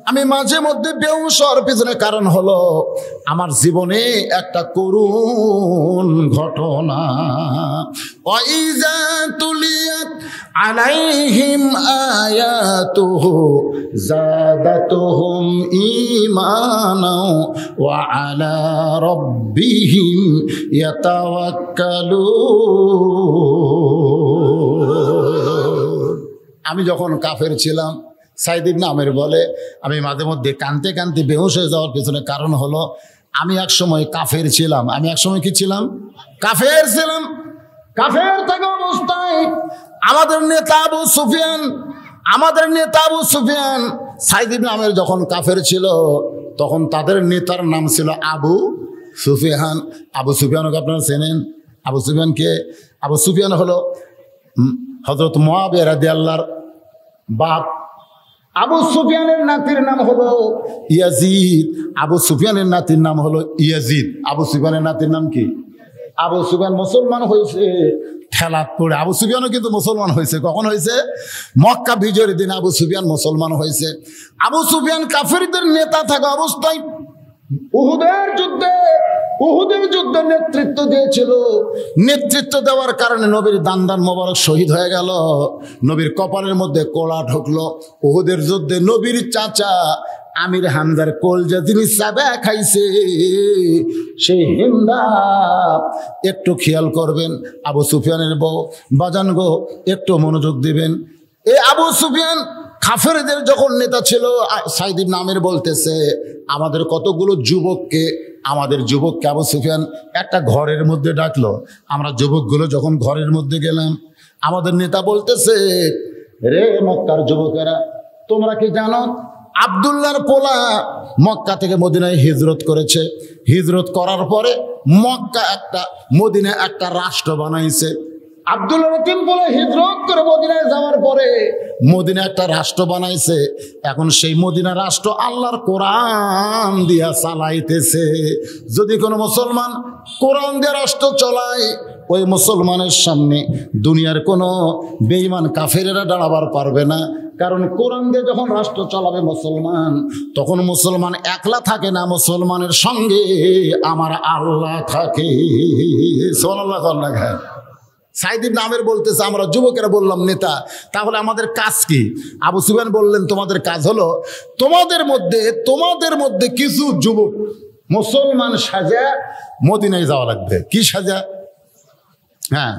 আমি মাঝে মধ্যে বেহুশ হওয়ার পিছনে কারণ হলো আমার জীবনে একটা করুণ ঘটনা। ওয়াইজা তুলিয়াত আলাইহিম আয়াতুহু যাদাতুহুম ঈমানা ওয়া আলা রাব্বিহিম ইয়াতাওয়াক্কালুন। আমি যখন কাফের ছিলাম, সাইদ ইবনে আমের বলে, আমি মাঝে মধ্যে কাঁদতে কাঁদতে বেহুশ হয়ে যাওয়ার পেছনে কারণ হলো আমি এক সময় কাফের ছিলাম। আমি এক সময় কি ছিলাম? কাফের ছিলাম। কাফের থাকা অবস্থায় আমাদের নেতা আবু সুফিয়ান সাইদ ইবনে আমের যখন কাফের ছিল তখন তাদের নেতার নাম ছিল আবু সুফিয়ান। আবু সুফিয়ানকে আপনারা চেনেন? আবু সুফিয়ান কে? আবু সুফিয়ান হলো হযরত মুআবিয়া রাদিয়াল্লাহর বাপ। আবু সুফিয়ানের নাতির নাম হলো ইয়াজিদ। আবু সুফিয়ানের নাতির নাম হলো ইয়াজিদ। আবু সুফিয়ানের নাতির নাম কি? আবু সুফিয়ান মুসলমান হয়েছে ঠেলাত পড়ে। আবু সুফিয়ানও কিন্তু মুসলমান হয়েছে। কখন হয়েছে? মক্কা বিজয়ের দিন আবু সুফিয়ান মুসলমান হয়েছে। আবু সুফিয়ান কাফেরদের নেতা থাকা অবস্থায় উহুদের যুদ্ধে নেতৃত্ব দিয়েছিল। নেতৃত্ব দেওয়ার কারণে নবীর দান মোবারক শহীদ হয়ে গেল। নবীর কপালের মধ্যে কোলা ঢুকলো। উহুদের যুদ্ধে নবীর চাচা আমির হামজার কলজা যিনি চাবা খাইছে সেই হিন্দা। একটু খেয়াল করবেন, আবু সুফিয়ানের বউ বাজান গো, একটু মনোযোগ দিবেন। এই আবু সুফিয়ান কাফেরদের যখন নেতা ছিল, সাইদ ইবনে আমের বলতেছে আমাদের যুবককে আবু সুফিয়ান একটা ঘরের মধ্যে ডাকলো। আমরা যুবকগুলো যখন ঘরের মধ্যে গেলাম, আমাদের নেতা বলতেছে, রে মক্কার যুবকেরা, তোমরা কি জানো আব্দুল্লাহর পোলা মক্কা থেকে মদিনায় হিজরত করেছে। হিজরত করার পরে মদিনায় একটা রাষ্ট্র বানাইছে। আব্দুল্লাহ পোলা হিজরত করে মদিনায় যাওয়ার পরে মদিনা একটা রাষ্ট্র বানাইছে। এখন সেই মদিনা রাষ্ট্র আল্লাহর কোরআন দিয়া চালাইতেছে। যদি কোনো মুসলমান কোরআন দিয়ে রাষ্ট্র চলায়, ওই মুসলমানের সামনে দুনিয়ার কোনো বেঈমান কাফেরেরা দাঁড়াবার পারবে না। কারণ কোরআন দিয়ে যখন রাষ্ট্র চালাবে মুসলমান, তখন মুসলমান একলা থাকে না, মুসলমানের সঙ্গে আমার আল্লাহ থাকে। সুবহানাল্লাহ। সাইদ ইবনে আমের বলতেছে আমরা যুবকেরা বললাম নেতা, তাহলে আমাদের কাজ কি? আবু সুফিয়ান বললেন তোমাদের কাজ হলো তোমাদের মধ্যে কিছু যুবক মুসলমান সাজা মদিনায় যাওয়া লাগবে। কি সাজা? হ্যাঁ,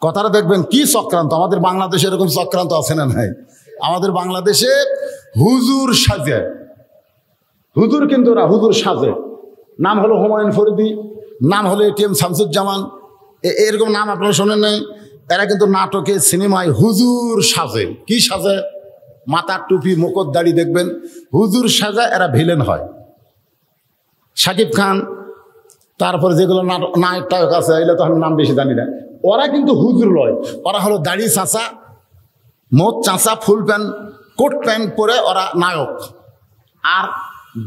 কথাটা দেখবেন কি চক্রান্ত। আমাদের বাংলাদেশে এরকম চক্রান্ত আছে না নাই? আমাদের বাংলাদেশে হুজুর সাজে, হুজুর কিন্তু ওরা হুজুর সাজে। নাম হলো হুমায়ুন ফরিদি, নাম হলো এটিএম শামসুজ্জামান, এরকম নাম আপনারা শোনেন নাই? এরা কিন্তু নাটকে সিনেমায় হুজুর সাজে। কি সাজে? মাথার টুপি মুকুট দাড়ি দেখবেন হুজুর সাজা। এরা ভিলেন হয়। শাকিব খান, তারপরে যেগুলো নায়ক আছে, এগুলো তো আমি নাম বেশি জানি না, ওরা কিন্তু হুজুর লয়। ওরা হলো দাড়ি চাঁচা, মোট চাঁচা, ফুল প্যান্ট, কোট প্যান্ট পরে ওরা নায়ক। আর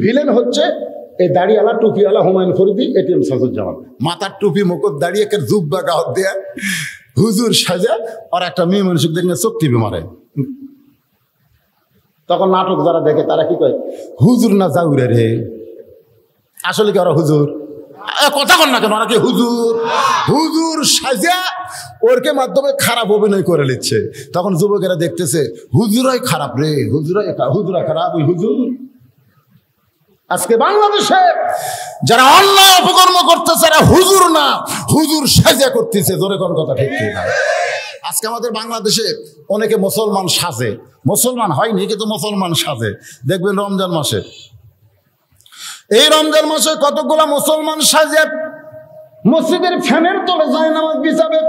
ভিলেন হচ্ছে এই দাড়িওয়ালা টুপিওয়ালা হুমায়ুন ফরিদি, এটিএম শামসুজ্জামান। মাথার টুপি মুকুট দাঁড়িয়ে একে জুব্বা গাওয়াত দেয়া হুজুর সাজা। আর একটা মেয়ে মানুষ দেখলে চোখ টিপে মারে। তখন নাটক যারা দেখে তারা কি কয়, হুজুর না জাউরে রে। আসলে কি ওরা হুজুর? কথা কন না কেন? ওরা কি হুজুর? হুজুর সাজা ওরকে মাধ্যমে খারাপ অভিনয় করে নিচ্ছে। তখন যুবকেরা দেখতেছে হুজুরাই খারাপ রে, হুজুরা খারাপ, ওই হুজুর। আজকে বাংলাদেশে যারা অন্যায় অপকর্ম করতেছে এরা হুজুর না, হুজুর সাজা করতেছে। জোরে কোন কথা ঠিক ঠিক না? আজকে আমাদের বাংলাদেশে অনেকে মুসলমান সাজে, মুসলমান হয়নি কিন্তু মুসলমান সাজে। দেখবেন রমজান মাসে, এই রমজান মাসে কতগুলা মুসলমান সাজে মসজিদের ফ্যানের তলে যায় নামাজ বিছাবে।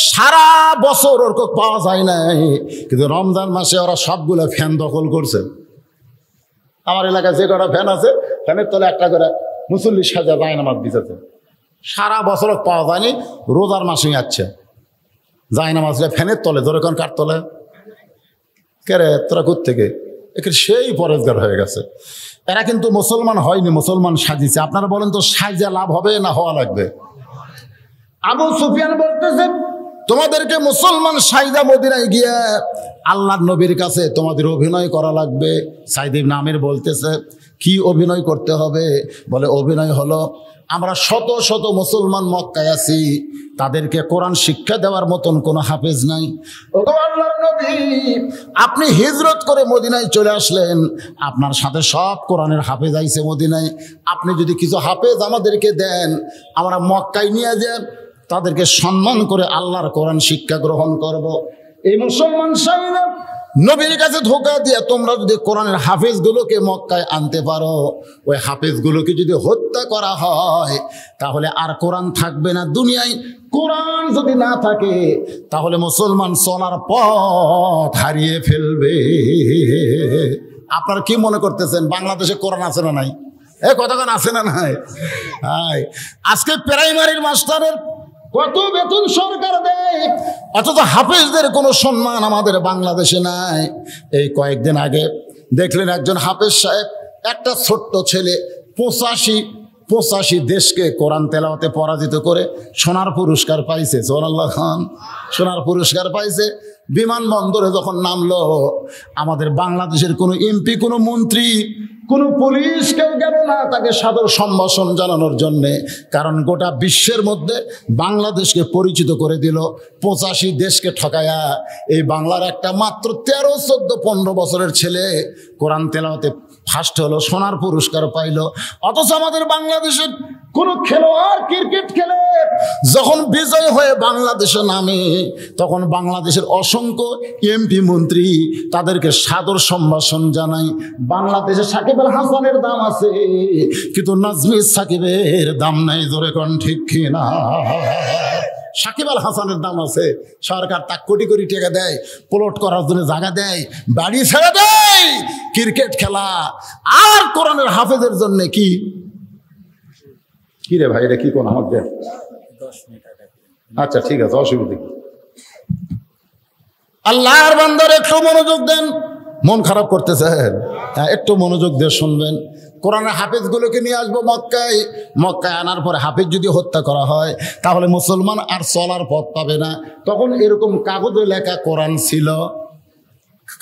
সারা বছর ওর পাওয়া যায় নাই, কিন্তু রমজান মাসে ওরা সবগুলা ফ্যান দখল করছে। আমার এলাকায় যে কটা ফ্যান আছে, ফ্যানের তলে একটা করে মুসল্লি সাজা যায় নামাজ বিছাতে। সারা বছর পাওয়া যায়নি, রোজার মাসে যাচ্ছে যায় নামাজ ফ্যানের তলে। ধরে কোন কার তলে? কে রে তোরা কোত্থেকে? সেই পরেজগার হয়ে গেছে। এরা কিন্তু মুসলমান হয়নি, মুসলমান সাজিছে। আপনারা বলেন তো সাজা লাভ হবে না হওয়া লাগবে? আবু সুফিয়ান বলতেছে তোমাদেরকে মুসলমান সাইদা মদিনায় গিয়ে আল্লাহর নবীর কাছে তোমাদের অভিনয় করা লাগবে। সাইদ ইবনে আমির বলতেছে কি অভিনয় করতে হবে? বলে অভিনয় হলো আমরা শত শত মুসলমান মক্কায় আছি, তাদেরকে কোরআন শিক্ষা দেওয়ার মতন কোনো হাফেজ নাই। ওগো আল্লাহর নবী, আপনি হিজরত করে মদিনায় চলে আসলেন, আপনার সাথে সব কোরআনের হাফেজ আইছে মদিনায়। আপনি যদি কিছু হাফেজ আমাদেরকে দেন, আমরা মক্কায় নিয়ে যান, তাদেরকে সম্মান করে আল্লাহর কোরআন শিক্ষা গ্রহণ করব। এই মুসলমান সাহেব নবীর কাছে ধোকা দিয়ে তোমরা যদি কোরআনের হাফেজগুলোকে মক্কায় আনতে পারো, ওই হাফেজগুলোকে যদি হত্যা করা হয়, তাহলে আর কোরআন থাকবে না দুনিয়ায়। কোরআন যদি না থাকে, তাহলে মুসলমান চলার পথ হারিয়ে ফেলবে। আপনারা কি মনে করতেছেন বাংলাদেশে কোরআন আছে না নাই? কতক্ষণ আছে না নাই? আজকে প্রাইমারির মাস্টারের কত বেতন সরকার দেয়, অথচ হাফেজদের কোনো সম্মান আমাদের বাংলাদেশে নাই। এই কয়েকদিন আগে দেখলেন একজন হাফেজ সাহেব, একটা ছোট্ট ছেলে 85 দেশকে কোরআন তেলাওয়াতে পরাজিত করে সোনার পুরস্কার পাইছে। সুবহানাল্লাহ খান, সোনার পুরস্কার পাইছে। বিমানবন্দরে যখন নামলো, আমাদের বাংলাদেশের কোনো এমপি, কোনো মন্ত্রী, কোনো পুলিশ কেউ গেল না তাকে সাদর সম্ভাষণ জানানোর জন্যে। কারণ গোটা বিশ্বের মধ্যে বাংলাদেশকে পরিচিত করে দিল। 85 দেশকে ঠকায়া এই বাংলার একটা মাত্র 13, 14, 15 বছরের ছেলে কোরআন তেলাওয়াতে ফার্স্ট হলো, সোনার পুরস্কার পাইল। অথচ আমাদের বাংলাদেশের কোন খেলোয়াড় ক্রিকেট খেলে যখন বিজয় হয়ে বাংলাদেশে নামে, তখন বাংলাদেশের অসংখ্য এমপি মন্ত্রী তাদেরকে সাদর সম্ভাষণ জানায়। বাংলাদেশে সাকিব আল হাসানের দাম আছে, কিন্তু নাজমি সাকিবের দাম নাই। জোরে কোন ঠিক কিনা? সাকিব আল হাসানের দাম আছে, সরকার তাক কোটি কোটি টাকা দেয়, প্লট করার জন্য জায়গা দেয়, বাড়ি ছেড়ে দেয়। ক্রিকেট খেলা আর কোরআনের হাফেজের জন্য কি রে ভাই, এটা কি কোন আমাদের? আচ্ছা ঠিক আছে, অসুবিধা কি? আল্লাহর বান্দার একটু মনোযোগ দেন। মন খারাপ করতেছেন? হ্যাঁ, একটু মনোযোগ দিয়ে শুনবেন। কোরআনের হাফেজগুলোকে নিয়ে আসবো মক্কায়। মক্কায় আনার পরে হাফেজ যদি হত্যা করা হয়, তাহলে মুসলমান আর চলার পথ পাবে না। তখন এরকম কাগজে লেখা কোরআন ছিল।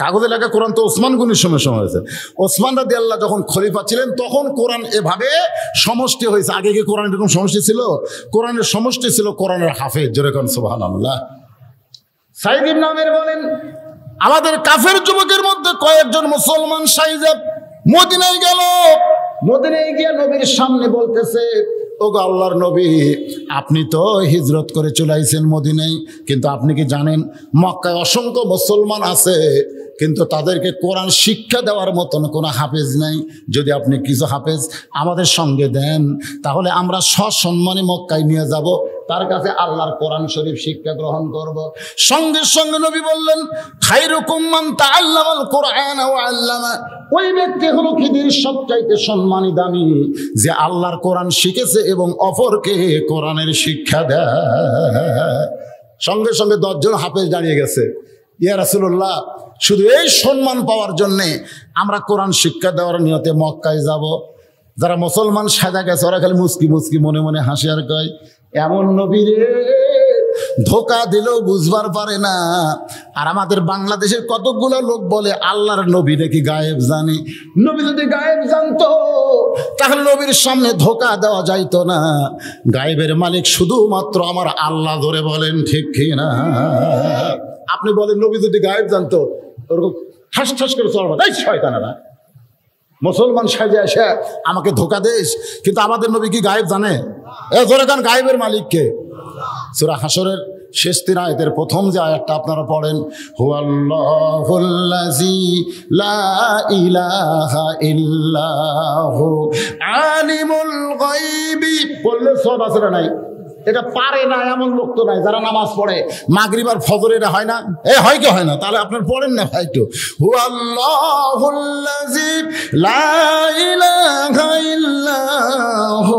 কাগজে লেখা কোরআন তো ওসমান গনির সময় হয়েছে। ওসমান রাদিয়াল্লাহু যখন খলিফা ছিলেন, তখন কোরআন এভাবে সমষ্টি হয়েছে। আগে কি কোরআন এরকম সমষ্টি ছিল? কোরআনের সমষ্টি ছিল কোরআনের হাফেজ। যেরকম সুবহানাল্লাহ। সাইদ ইবনে আমের বলেন, আমাদের কাফের যুবকের মধ্যে কয়েকজন মুসলমান সাইজাব মদিনায় গেল। মদিনায় গিয়ে নবীর সামনে বলতেছে, ওগো আল্লাহর নবী, আপনি তো হিজরত করে চলে আইছেন মদিনায়, কিন্তু আপনি কি জানেন মক্কায় অসংখ্য মুসলমান আছে, কিন্তু তাদেরকে কোরআন শিক্ষা দেওয়ার মতন কোনো হাফেজ নাই। যদি আপনি কিছু হাফেজ আমাদের সঙ্গে দেন, তাহলে আমরা সসম্মানে মক্কায় নিয়ে যাব, তার কাছে আল্লাহর কোরআন শরীফ শিক্ষা গ্রহণ করব। সঙ্গে সঙ্গে নবী বললেন, খায়রুকুম মান তাআল্লামাল কোরআন ওয়া আল্লামা। ওই ব্যক্তি হলো খিদির সবচাইতে সম্মানী দামি, যে আল্লাহর কোরআন শিখেছে এবং অপরকে কোরআনের শিক্ষা দেয়। সঙ্গে সঙ্গে 10 জন হাফেজ দাঁড়িয়ে গেছে। ইয়া রাসূলুল্লাহ, শুধু এই সম্মান পাওয়ার জন্যে আমরা কোরআন শিক্ষা দেওয়ার নিয়তে মক্কায় যাব। যারা মুসলমান সাজা গেছে, ওরা খালি মুস্কি মুস্কি মনে মনে হাসি আর কয়, এমন নবীরে ধোকা দিলেও বুঝবার পারে না। আর আমাদের বাংলাদেশের কতগুলো লোক বলে আল্লাহর নবী নাকি গায়েব জানে। নবী যদি গায়েব জানতো, তাহলে নবীর সামনে ধোকা দেওয়া যাইতো না। গায়েবের মালিক শুধুমাত্র আমার আল্লাহ। ধরে বলেন ঠিক কিনা? আপনি বলেন নবী যদি গায়েব জানতো, ওরকম ঠাস ঠাস করে চলবা। তাই শয়তানেরা মুসলমান সাজে এসে আমাকে ধোকা দেশ, কিন্তু আমাদের নবী কি গায়েব জানে? জোরে কান, গায়েবের মালিককে। সূরা হাশরের শেষ 3 আয়াতের প্রথম যে আয়াতটা আপনারা পড়েন, হুয়াল্লাহুল্লাযী লা ইলাহা ইল্লাহু আলিমুল গায়বি। বললে সব আছে না নাই? এটা পারে না এমন লোক তো নাই যারা নামাজ পড়ে মাগরিব আর ফজর। এটা হয় না? হয় কি হয় না? তাহলে আপনার পড়েন না ভাই একটু। হুয়াল্লাহুল্লাযী লা ইলাহা ইল্লাহু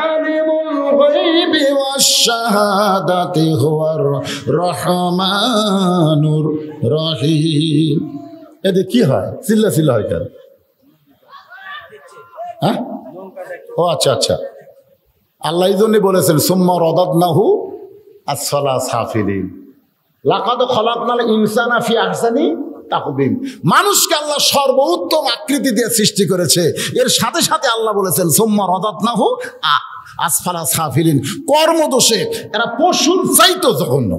আলিমুল গায়বি ওয়াশ শাহাদাতি হুয়ার রহমানুর রহিম। এতে কি হয়? চিল্লা চিল্লা হয় কেন? হ্যাঁ, ও আচ্ছা আচ্ছা। আল্লাহ এই জন্য বলেছেন, সুম্মা রাদাদনাহু আসফালা সাফিলিন। লাকাদ খালাকনাল ইনসানা ফি আহসানি তাকবীম। মানুষকে আল্লাহ সর্বোত্তম আকৃতি দিয়ে সৃষ্টি করেছে। এর সাথে সাথে আল্লাহ বলেছেন সুম্মা রাদাদনাহু আসফালা সাফিলিন। কর্মদোষে এরা পশুর চাইতো জঘন্য।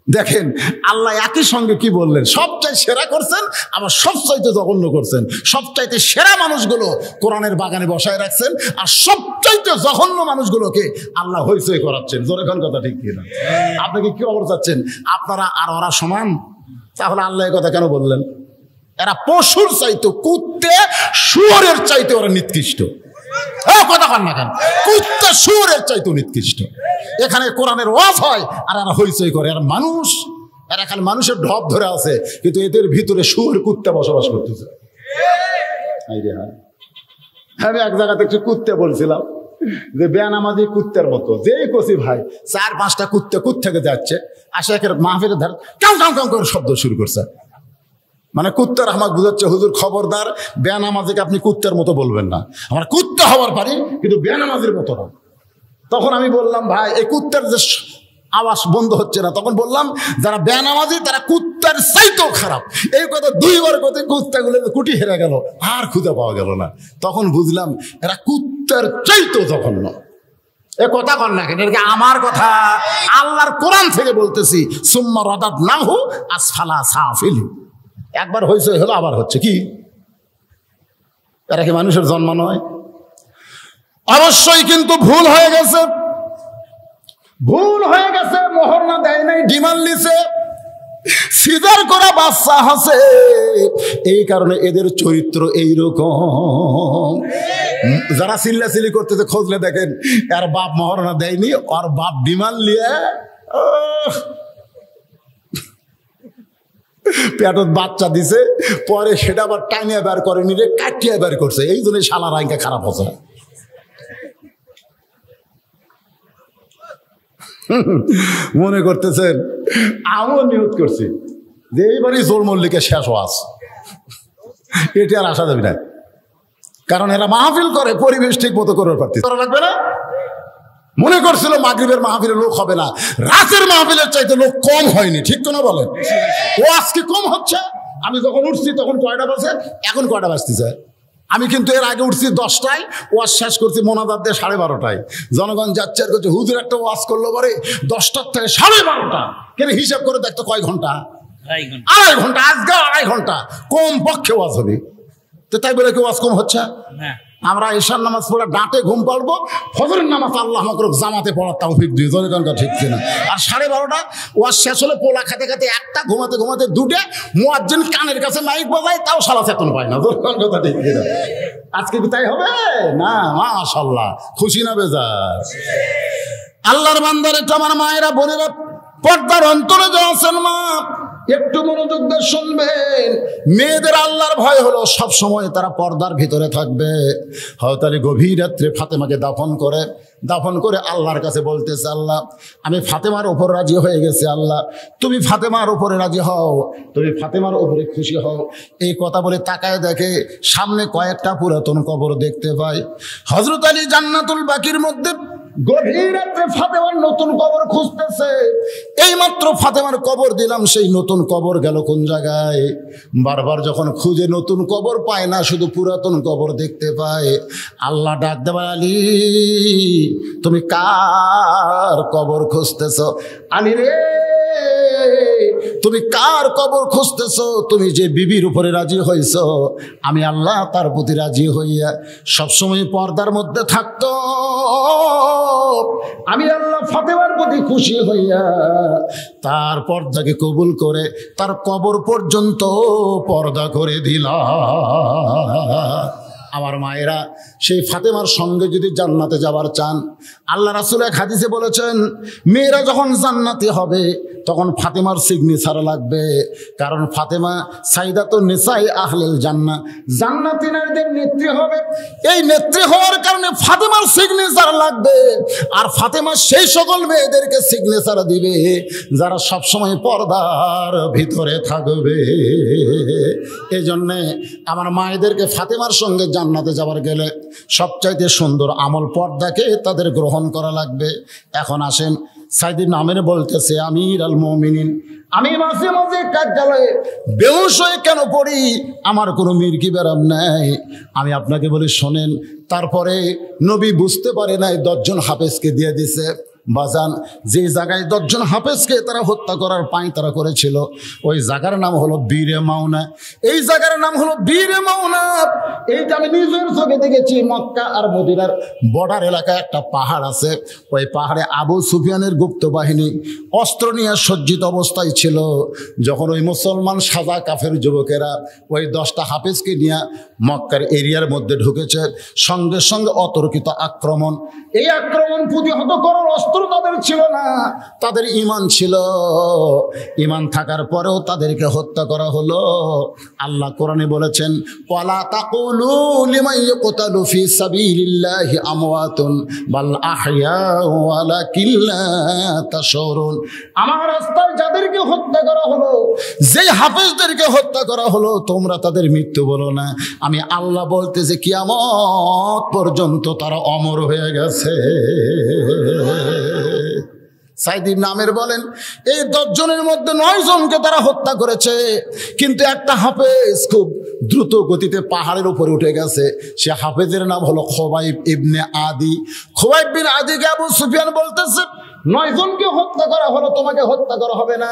দেখেন আল্লাহ একই সঙ্গে কি বললেন, সবচাইতে সেরা করছেন আবার সবচাইতে জঘন্য করছেন। সবচাইতে সেরা মানুষগুলো কোরআনের বাগানে বসায় রাখছেন, আর সবচাইতে জঘন্য মানুষগুলোকে আল্লাহ হইচই করাচ্ছেন। জোরে কোন কথা ঠিক কিনা? আপনাকে কি খবর চাচ্ছেন আপনারা আর ওরা সমান? তাহলে আল্লাহ কথা কেন বললেন? এরা পশুর চাইতো, কুত্তে শুয়োরের চাইতে ওরা নিকৃষ্ট। কথা বল না কেন? কুত্তে শুয়োরের চাইতে নিকৃষ্ট। এখানে কোরআনের ওয়াজ হয় আর এরা হইচই করে। আর মানুষ, এরা খালি মানুষের ঢপ ধরে আছে, কিন্তু এদের ভিতরে শুয়োর কুত্তে বসবাস করতেছে। আমি এক জায়গাতে একটু কুত্তে বলছিলাম যে বেনামাজি কুত্তের মতো। যেই কচি ভাই 4-5টা কুত্তে থেকে যাচ্ছে, আসে একের মাহফিলের ধারে কাউ কাউ কাউ করে শব্দ শুরু করছে। মানে কুত্তার আমাকে বুঝাচ্ছে, হুজুর খবরদার বেনামাজিকে আপনি কুত্তের মতো বলবেন না। আমরা কুত্তা হওয়ার পারি কিন্তু বেনামাজির মতো না। তখন আমি বললাম ভাই এই কুত্তার যে আওয়াজ বন্ধ হচ্ছে না, তখন বললাম যারা বেনামাজি তারা কুত্তার চাইতেও খারাপ। এই কথা 2 বার কথা কুত্তাগুলো কুটি হেরে গেল, আর খুঁজে পাওয়া গেল না। তখন বুঝলাম এরা কুত্তার চাইতেও জঘন্য। এ কথা কর না কেন? এটা আমার কথা, আল্লাহর কোরআন থেকে বলতেছি। সুম্মা রাদাদনাহু আসফালা সাফিলিন। একবার হয়েছে হলো আবার হচ্ছে। কি এরা কি মানুষের জন্ম নয়? অবশ্যই কিন্তু ভুল হয়ে গেছে, ভুল হয়ে গেছে। মোহর না দেয় নাই, ডিমান্ড লিছে, সিজার করা বাচ্চা আছে। এই কারণে এদের চরিত্র এইরকম। যারা চিল্লাচিল্লি করতেছে খোঁজলে দেখেন এর বাপ মহারণা দেয়নি, আর বাপ ডিমান্ড নিয়ে পেটত বাচ্চা দিছে, পরে সেটা আবার টানিয়ে বের করে নিলে কাটিয়ে বের করছে। এই জন্য শালা রাঙ্কা খারাপ হচ্ছে। মনে করতেছেন আমিও নিয়োগ করছি যে এইবারই জোর মল্লিকের শেষ ওয়াজ, এটা আর আসা যাবে না। কারণ এরা মাহফিল করে পরিবেশ ঠিক মতো করার পারতে লাগবে না। মনে করছিল মাগরিবের মাহফিলে লোক হবে না, রাতের মাহফিলের চাইতে লোক কম হয়নি। ঠিক তো না বলেন? ও আজকে কম হচ্ছে। আমি যখন উঠছি তখন কয়টা বাজে, এখন কয়টা বাজতেছে? আমি কিন্তু এর আগে উঠছি 10টায়, ওয়াজ শেষ করছি মোনাজাত দিয়ে 12:30টায়। জনগণ যাচ্ছে আর করছে হুজুর একটা ওয়াজ করলো পরে 10টার থেকে 12:30টা। কেন হিসাব করে দেখতো কয় ঘন্টা? 2.5 ঘন্টা। আজকে 2.5 ঘন্টা কম পক্ষে ওয়াজ হবে। তো তাই বলে কি ওয়াজ কম হচ্ছে? আমরা ঈশার নামাজ পড়ে ডাঁটে ঘুম পাড়বো, ফজরের নামাজ আল্লাহ মাকরুক জামাতে পড়ার তৌফিক দিয়ে জনগণকে। ঠিক কিনা? আর 12:30টা ওয়াজ শেষ হলে পোলা খেতে খেতে 1টা, ঘুমাতে ঘুমাতে 2টে, মুয়াজ্জিন কানের কাছে মাইক বাজায়, তাও সালা চেতন পায় না। জনগণকে ঠিক কিনা? আজকে কি তাই হবে না? মাশাআল্লাহ, খুশি না বেজার? আল্লাহর বান্দার একটু আমার মায়েরা বোনেরা পর্দার অন্তরে যে আছেন মা, একটু মনোযোগ দিয়ে শুনবেন। মেয়েদের আল্লাহর ভয় হলো সব সময় তারা পর্দার ভিতরে থাকবে। হযরত আলী গভীর রাত্রে ফাতেমাকে দাফন করে আল্লাহর কাছে বলতেছে, আল্লাহ আমি ফাতেমার উপর রাজি হয়ে গেছি, আল্লাহ তুমি ফাতেমার উপরে রাজি হও, তুমি ফাতেমার উপরে খুশি হও। এই কথা বলে তাকায় দেখে সামনে কয়েকটা পুরাতন কবর দেখতে পায়। হযরত আলী জান্নাতুল বাকির মধ্যে গভীর রাত্রে ফাতেমার নতুন কবর খুঁজতেছে। এইমাত্র ফাতেমার কবর দিলাম, সেই নতুন কবর গেল কোন জায়গায়? বারবার যখন খুঁজে নতুন কবর পায় না, শুধু পুরাতন কবর দেখতে পায়। আল্লাহ ডাক দেবা, আলী তুমি কার কবর খুঁজতেছ? আলী রে তুমি কার কবর খুঁজতেছ? তুমি যে বিবির উপরে রাজি হইছ, আমি আল্লাহ তার প্রতি রাজি হইয়া সবসময় পর্দার মধ্যে থাকতো। আমি আল্লাহ ফাতেমার প্রতি খুশি হইয়া তার পর্দাকে কবুল করে তার কবর পর্যন্ত পর্দা করে দিলাম। আমার মায়েরা, সেই ফাতেমার সঙ্গে যদি জান্নাতে যাবার চান, আল্লাহ রাসূল এক হাদিসে বলেছেন মেয়েরা যখন জান্নাতি হবে তখন ফাতেমার সিগনেচার লাগবে। কারণ ফাতেমা সাইদাতুন নিসাই আহলিল জান্নাহ, জান্নাতি নারীদের নেত্রী হবে। এই নেত্রী হওয়ার কারণে ফাতেমার সিগনেচার লাগবে। আর ফাতেমা সেই সকল মেয়েদেরকে সিগনেচার দিবে যারা সবসময় পর্দার ভিতরে থাকবে। এই জন্যে আমার মায়েদেরকে ফাতেমার সঙ্গে জান্নাতে যাবার গেলে সবচাইতে সুন্দর আমল পর্দাকে তাদের গ্রহণ করা লাগবে। এখন আসেন সাইদ ইবনে আমের বলতেছে, আমির আল মুমিনিন, আমি মাঝে মাঝে কার্যালয়ে বেহুশ হয়ে কেন পড়ি, আমার কোনো মির্কি ব্যারাম নাই। আমি আপনাকে বলি শোনেন। তারপরে নবী বুঝতে পারে নাই 10 জন হাফেজকে দিয়ে দিছে। বাজান, যে জায়গায় 10 জন হাফেজকে তারা হত্যা করার পায় তারা করেছিল, ওই জায়গার নাম হলো বীরে মাওনা। এই জায়গার নাম হলো বীরে মাওনা। এইটা আমি নিজের চোখে দেখেছি। মক্কা আর মদিনার বর্ডার এলাকায় একটা পাহাড় আছে। ওই পাহাড়ে আবু সুফিয়ানের গুপ্ত বাহিনী অস্ত্র নিয়ে সজ্জিত অবস্থায় ছিল। যখন ওই মুসলমান সাদা কাফের যুবকেরা ওই 10টা হাফেজকে নিয়ে মক্কার এরিয়ার মধ্যে ঢুকেছে, সঙ্গে সঙ্গে অতর্কিত আক্রমণ। এই আক্রমণ প্রতিহত করার অস্ত্র তাদের ছিল না, তাদের ঈমান ছিল। ঈমান থাকার পরেও তাদেরকে হত্যা করা হলো। আল্লাহ কোরআনে বলেছেন, ওয়ালা তাকুলু লিমান ইয়ুকতালু ফি সাবিলিল্লাহি আমওয়াতুন বাল আহইয়াউ ওয়ালাকিন লা তাশউরুন। আমার রাস্তায় যাদেরকে হত্যা করা হলো, যেই হাফেজদেরকে হত্যা করা হলো, তোমরা তাদের মৃত্যু বলো না। আমি আল্লাহ বলতেছি কিয়ামত পর্যন্ত তারা অমর হয়ে গেছে। সাইদ ইবনে আমের বলেন, এই 10 জনের মধ্যে 9 জনকে তারা হত্যা করেছে, কিন্তু একটা হাফেজ খুব দ্রুত গতিতে পাহাড়ের উপরে উঠে গেছে। সে হাফেজের নাম হলো খোবাইব ইবনে আদি। খোবাইব বিন আদিকে আবু সুফিয়ান বলতেছে, 9 জনকে হত্যা করা হলো, তোমাকে হত্যা করা হবে না।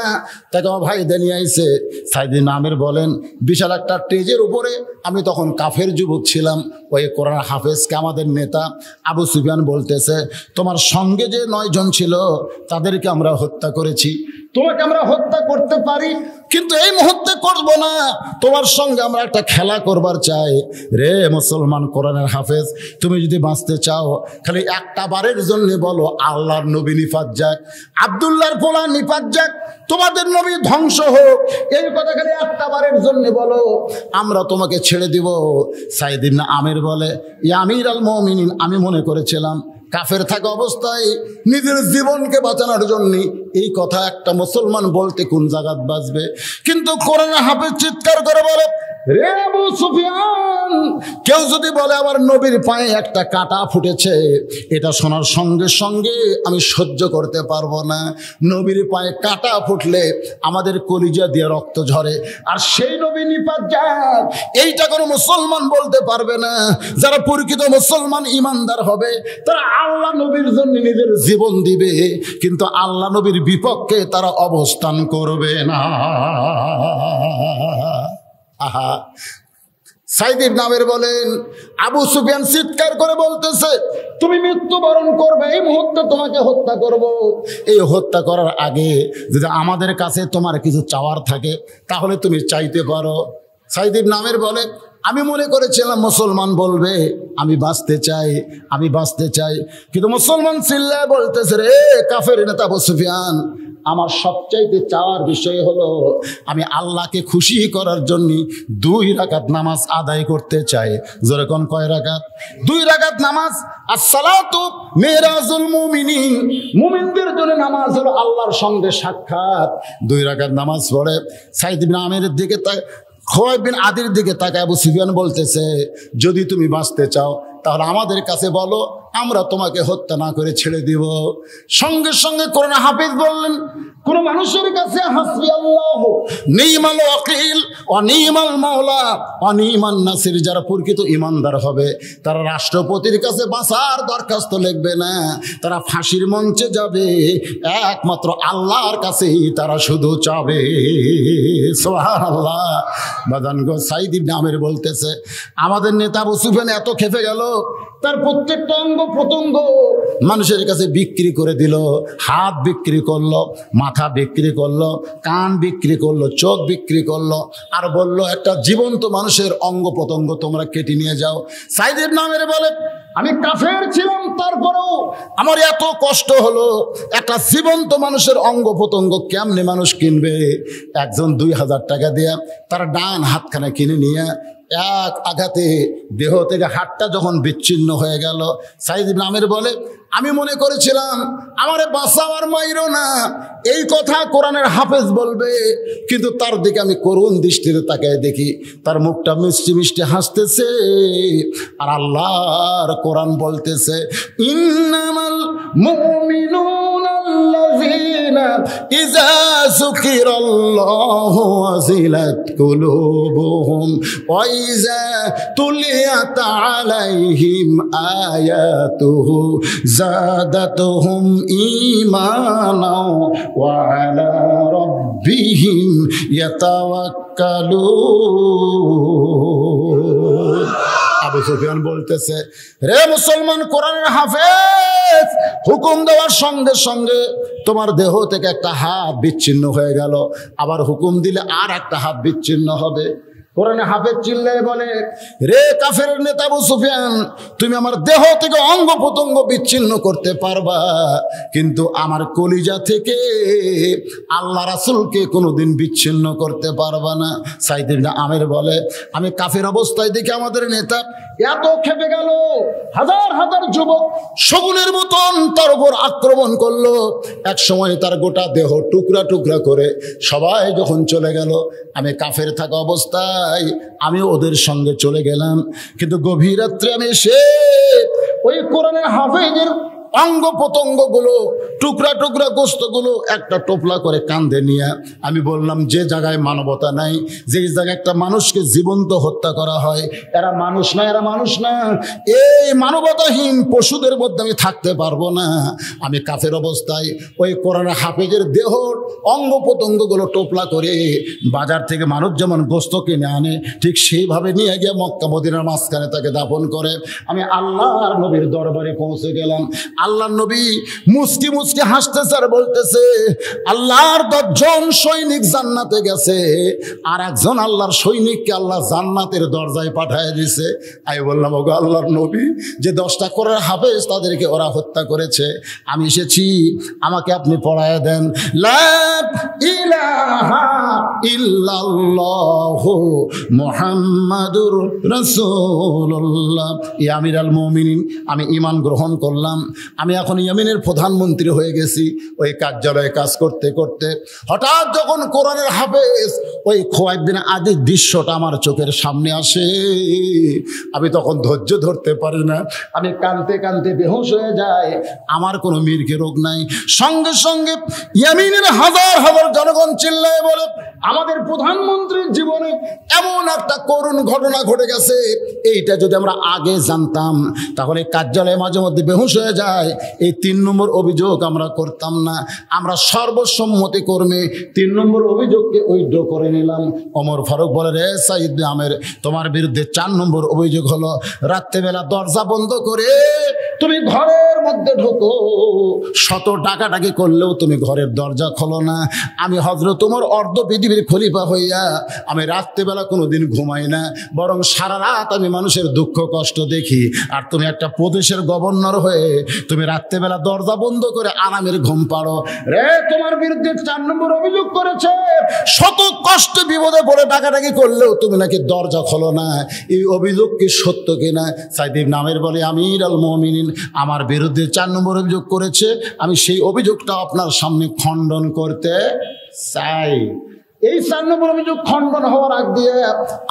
তাকে আমার ভাই নিয়ে আইছে। সাইদ ইবনে আমের বলেন, বিশাল একটা স্টেজের উপরে আমি তখন কাফের যুবক ছিলাম। ওই কোরআন হাফেজকে আমাদের নেতা আবু সুফিয়ান বলতেছে, তোমার সঙ্গে যে 9 জন ছিল তাদেরকে আমরা হত্যা করেছি, তোমাকে আমরা হত্যা করতে পারি, কিন্তু এই মুহূর্তে করব না। তোমার সঙ্গে আমরা একটা খেলা করবার চাই। রে মুসলমান কোরআনের হাফেজ, তুমি যদি বাঁচতে চাও খালি একটা বারের জন্য বলো, আল্লাহর নবী নিপাত যাক, আব্দুল্লাহর পোলা নিপাত যাক, তোমাদের নবী ধ্বংস হোক, এই কথা খালি একটা বারের জন্য বলো, আমরা তোমাকে ছেড়ে দিব। সাইদ ইবনে আমের বলে, ইয়া আমির আল মুমিনিন, আমি মনে করেছিলাম কাফের থাকা অবস্থায় নিজের জীবনকে বাঁচানোর জন্য এই কথা একটা মুসলমান বলতে কোন জায়গাত বাঁচবে, কিন্তু কোরআন হাফেজ চিৎকার করে বলে, রে আবু সুফিয়ান, কেউ যদি বলে আমার নবীর পায়ে একটা কাঁটা ফুটেছে, এটা শোনার সঙ্গে সঙ্গে আমি সহ্য করতে পারবো না। নবীর পায়ে কাঁটা ফুটলে আমাদের কলিজা দিয়ে রক্ত ঝরে, আর সেই নবী নিপাত যাক, এইটা কোনো মুসলমান বলতে পারবে না। যারা প্রকৃত মুসলমান ইমানদার হবে তারা আল্লাহ নবীর জন্য নিজের জীবন দিবে, কিন্তু আল্লাহ নবীর বিপক্ষে তারা অবস্থান করবে না। আহা, সাইদ ইবনে আমের বলেন, আবু সুফিয়ান চিৎকার করে বলতেছে, তুমি মৃত্যুবরণ করবে, এই মুহূর্তে তোমাকে হত্যা করব। এই হত্যা করার আগে যদি আমাদের কাছে তোমার কিছু চাওয়ার থাকে তাহলে তুমি চাইতে পারো। সাইদ ইবনে আমের বলে, আমি মনে করেছিলাম মুসলমান বলবে আমি বাঁচতে চাই, আমি বাঁচতে চাই, কিন্তু মুসলমান চিল্লায় বলতেছে, রে কাফের নেতা আবু সুফিয়ান, আমার সবচাইতে চাওয়ার বিষয় হলো আমি আল্লাহকে খুশি করার জন্য 2 রাকাত নামাজ আদায় করতে চাই। যেরকম কয় রাকাত? 2 রাকাত নামাজ। আসসালাতু মিরাজুল মুমিনিন, মুমিনদের জন্য নামাজ হলো আল্লাহর সঙ্গে সাক্ষাৎ। 2 রাকাত নামাজ পড়ে সাইদ ইবনে আমেরের দিকে খোবাইব বিন আদির দিকে তাকায় আবু সুফিয়ান বলতেছে, যদি তুমি বাঁচতে চাও তাহলে আমাদের কাছে বলো, আমরা তোমাকে হত্যা না করে ছেড়ে দিব। সঙ্গে সঙ্গে কোরআন হাফেজ বললেন, কোন মানুষের কাছে হাসবি আল্লাহ নি'মাল ওয়াকিল ওয়া নি'মাল মাওলা ওয়া নি'মান নাসির, যারা প্রকৃত ইমানদার হবে তারা রাষ্ট্রপতির কাছে বাঁচার দরখাস্ত লিখবে না, তারা ফাঁসির মঞ্চে যাবে, একমাত্র আল্লাহর কাছেই তারা শুধু চাবে। সুবহানাল্লাহ। বাজান গো, সাইদ ইবনে আমের বলতেছে, আমাদের নেতা আবু সুফিয়ান এত খেপে গেল, তার প্রত্যেকটা অঙ্গ প্রত্যঙ্গ মানুষের কাছে বিক্রি করে দিল। হাত বিক্রি করলো, মাথা বিক্রি করলো, কান বিক্রি করলো, চোখ বিক্রি করলো, আর বলল একটা জীবন্ত মানুষের অঙ্গ প্রত্যঙ্গ তোমরা কেটে নিয়ে যাও। সাইদ ইবনে আমের বলে, আমি কাফের ছিলাম, তারপরেও আমার এত কষ্ট হলো, একটা জীবন্ত মানুষের অঙ্গ প্রত্যঙ্গ কেমনে মানুষ কিনবে? একজন 2000 টাকা দিয়ে তার ডান হাতখানা কিনে নিয়ে এক আঘাতে দেহ থেকে হাতটা যখন বিচ্ছিন্ন হয়ে গেল, সাইদ ইবনে আমের বলে, আমি মনে করেছিলাম আমারে বাঁচাও আর মাইরো না, এই কথা কোরআনের হাফেজ বলবে, কিন্তু তার দিকে আমি করুণ দৃষ্টিতে তাকায় দেখি তার মুখটা মিষ্টি মিষ্টি হাসতেছে, আর আল্লাহর কোরআন বলতেছে ইন্নামাল মুমিনুনা আল্লাযীনা ইযা যুকিরাল্লাহু ওয়াজিলাত কুলুবুহুম ওয়া ইযা তুলিয়াত আলাইহিম আয়াতুহু যাদাতুহুম ঈমানা ওয়া আলা রাব্বিহিম ইয়াতাওয়াক্কালুন। আবু সুফিয়ান বলতেছে, রে মুসলমান কোরআনের হাফেজ, হুকুম দেওয়ার সঙ্গে সঙ্গে তোমার দেহ থেকে একটা হাত বিচ্ছিন্ন হয়ে গেল, আবার হুকুম দিলে আর একটা হাত বিচ্ছিন্ন হবে। কোরআনে হাফেজ চিল্লায় বলে, রে কাফেরের নেতা আবু সুফিয়ান, তুমি আমার দেহ থেকে অঙ্গ প্রত্যঙ্গ বিচ্ছিন্ন করতে পারবা, কিন্তু আমার কলিজা থেকে আল্লাহ রাসূলকে কোনোদিন বিচ্ছিন্ন করতে পারবা না। সাইদ ইবনে আমের বলে, আমি কাফের অবস্থায় দেখে আমাদের নেতা এত খেপে গেল, হাজার হাজার যুবক শগুনের মতন তার উপর আক্রমণ করলো, এক সময় তার গোটা দেহ টুকরা টুকরা করে সবাই যখন চলে গেল, আমি কাফের থাকা অবস্থায় আমি ওদের সঙ্গে চলে গেলাম, কিন্তু গভীর রাত্রে আমি এসে ওই কোরআনের হাফেজের অঙ্গ প্রত্যঙ্গগুলো টুকরা টুকরা গোস্তগুলো একটা টোপলা করে কাঁধে নিয়ে আমি বললাম, যে জায়গায় মানবতা নাই, যে জায়গায় একটা মানুষকে জীবন্ত হত্যা করা হয়, এরা মানুষ না, এরা মানুষ না, এই মানবতাহীন পশুদের মধ্যে আমি থাকতে পারবো না। আমি কাফের অবস্থায় ওই কোরআনের হাফেজের দেহ অঙ্গ প্রত্যঙ্গগুলো টোপলা করে বাজার থেকে মানুষ যেমন গোস্ত কিনে আনে, ঠিক সেইভাবে নিয়ে গিয়ে মক্কা মদিনার মাঝখানে তাকে দাফন করে আমি আল্লাহর নবীর দরবারে পৌঁছে গেলাম। আল্লাহর নবী মুস্কি মুস্কি হাসতেছে আর বলতেছে, আল্লাহর 10 জন সৈনিক জান্নাতে গেছে, আর একজন আল্লাহর সৈনিককে আল্লাহ জান্নাতের দরজায় পাঠিয়ে দিয়েছে। আমি বললাম, ওগো আল্লাহর নবী, যে 10টা কোরআনের হাফেজ তাদেরকে ওরা হত্যা করেছে, আমি এসেছি, আমাকে আপনি পড়ায় দেন লা ইলাহা ইল্লাল্লাহু মুহাম্মাদুর রাসূলুল্লাহ। ইয়া আমিরাল মুমিনিন, আমি ঈমান গ্রহণ করলাম, আমি এখন ইয়েমেনের প্রধানমন্ত্রী হয়ে গেছি। ওই কার্যালয়ে কাজ করতে করতে হঠাৎ যখন কোরআনের হাফেজ ওই খোয়াইব বিন আদির দৃশ্যটা আমার চোখের সামনে আসে, আমি তখন ধৈর্য ধরতে পারি না, আমি কাঁদতে কাঁদতে বেহুশ হয়ে যাই। আমার কোনো মির্গে রোগ নাই। সঙ্গে সঙ্গে ইয়েমেনের হাজার হাজার জনগণ চিল্লায় বলে, আমাদের প্রধানমন্ত্রীর জীবনে এমন একটা করুণ ঘটনা ঘটে গেছে, এইটা যদি আমরা আগে জানতাম তাহলে কার্যালয়ে মাঝে মধ্যে বেহুশ হয়ে যায়, এই 3 নম্বর অভিযোগ আমরা করতাম না। আমরা সর্বসম্মতি কর্মে 3 নম্বর অভিযোগকে উইথড্র করে নিলাম। ওমর ফারুক বলে, রে সাইদ ইবনে আমের, তোমার বিরুদ্ধে 4 নম্বর অভিযোগ হলো রাত্রেবেলা দরজা বন্ধ করে তুমি ঘরের মধ্যে ঢোকো, শত ডাকাডাকি করলেও তুমি ঘরের দরজা খোলো না। আমি হযরত ওমর অর্ধ পৃথিবীর খলিফা হইয়া আমি রাত্রেবেলা কোনোদিন ঘুমাই না, বরং সারা রাত আমি মানুষের দুঃখ কষ্ট দেখি। আর তুমি একটা প্রদেশের গভর্নর হয়ে তুমি রাত্রেবেলা দরজা বন্ধ করে আরামের ঘুম পাড়ো। রে, তোমার বিরুদ্ধে 4 নম্বর অভিযোগ করেছে, শত কষ্ট বিপদে পড়ে ডাকাডাকি করলেও তুমি নাকি দরজা খোলো না। এই অভিযোগ কি সত্য কিনা? সাইদ ইবনে আমের বলে, আমিরুল মুমিনিন, আমার বিরুদ্ধে 4 নম্বর অভিযোগ করেছে, আমি সেই অভিযোগটা আপনার সামনে খণ্ডন করতে চাই। এই 4 নম্বর অভিযোগ খণ্ডন হওয়ার আগ দিয়ে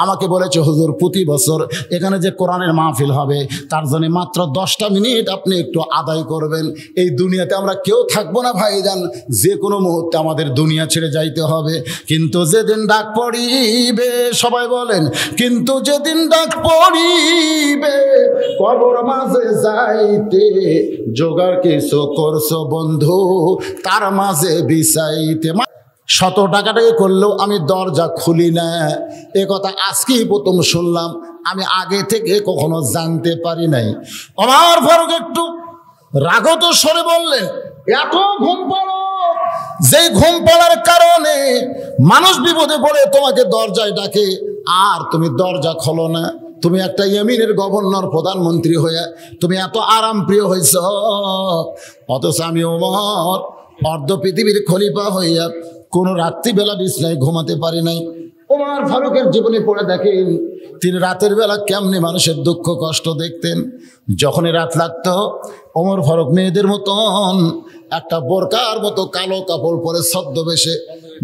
আমাকে বলেছে, হুজুর প্রতি বছর এখানে যে কোরআনের মাহফিল হবে তার জন্য মাত্র 10টা মিনিট আপনি একটু আদায় করবেন। এই দুনিয়াতে আমরা কেউ থাকবো না ভাইজান, যে কোনো মুহূর্তে আমাদের দুনিয়া ছেড়ে যাইতে হবে, কিন্তু যেদিন ডাক পড়িবে, সবাই বলেন, কিন্তু যেদিন ডাক পড়িবে কবর মাঝে যাইতে, জোগাড় কিছু করছো বন্ধু তার মাঝে বিছাইতে। শত টাকাটাকে করলেও আমি দরজা খুলি না, এ কথা আজকেই প্রথম শুনলাম, আমি আগে থেকে কখনো জানতে পারি নাই। ওমর ফারুক একটু রাগত স্বরে বললেন, এত ঘুম পাড়ো, যে ঘুম পাড়ার কারণে মানুষ বিপদে পড়ে তোমাকে দরজায় ডাকে, আর তুমি দরজা খোলো না। তুমি একটা ইয়েমেনের গভর্নর, প্রধানমন্ত্রী হয়ে তুমি এত আরাম প্রিয় হয়েছ, অথচ আমি ওমর অর্ধ পৃথিবীর খলিফা হইয়া কোনো রাত্রিবেলা বিছনায় ঘুমাতে পারি নাই। ওমর ফারুকের জীবনে পড়ে দেখেন, তিনি রাতের বেলা কেমনে মানুষের দুঃখ কষ্ট দেখতেন। যখনই রাত লাগতো ওমর ফারুক মেয়েদের মতন একটা বোরকার মতো কালো কাপড় পরে ছদ্মবেশে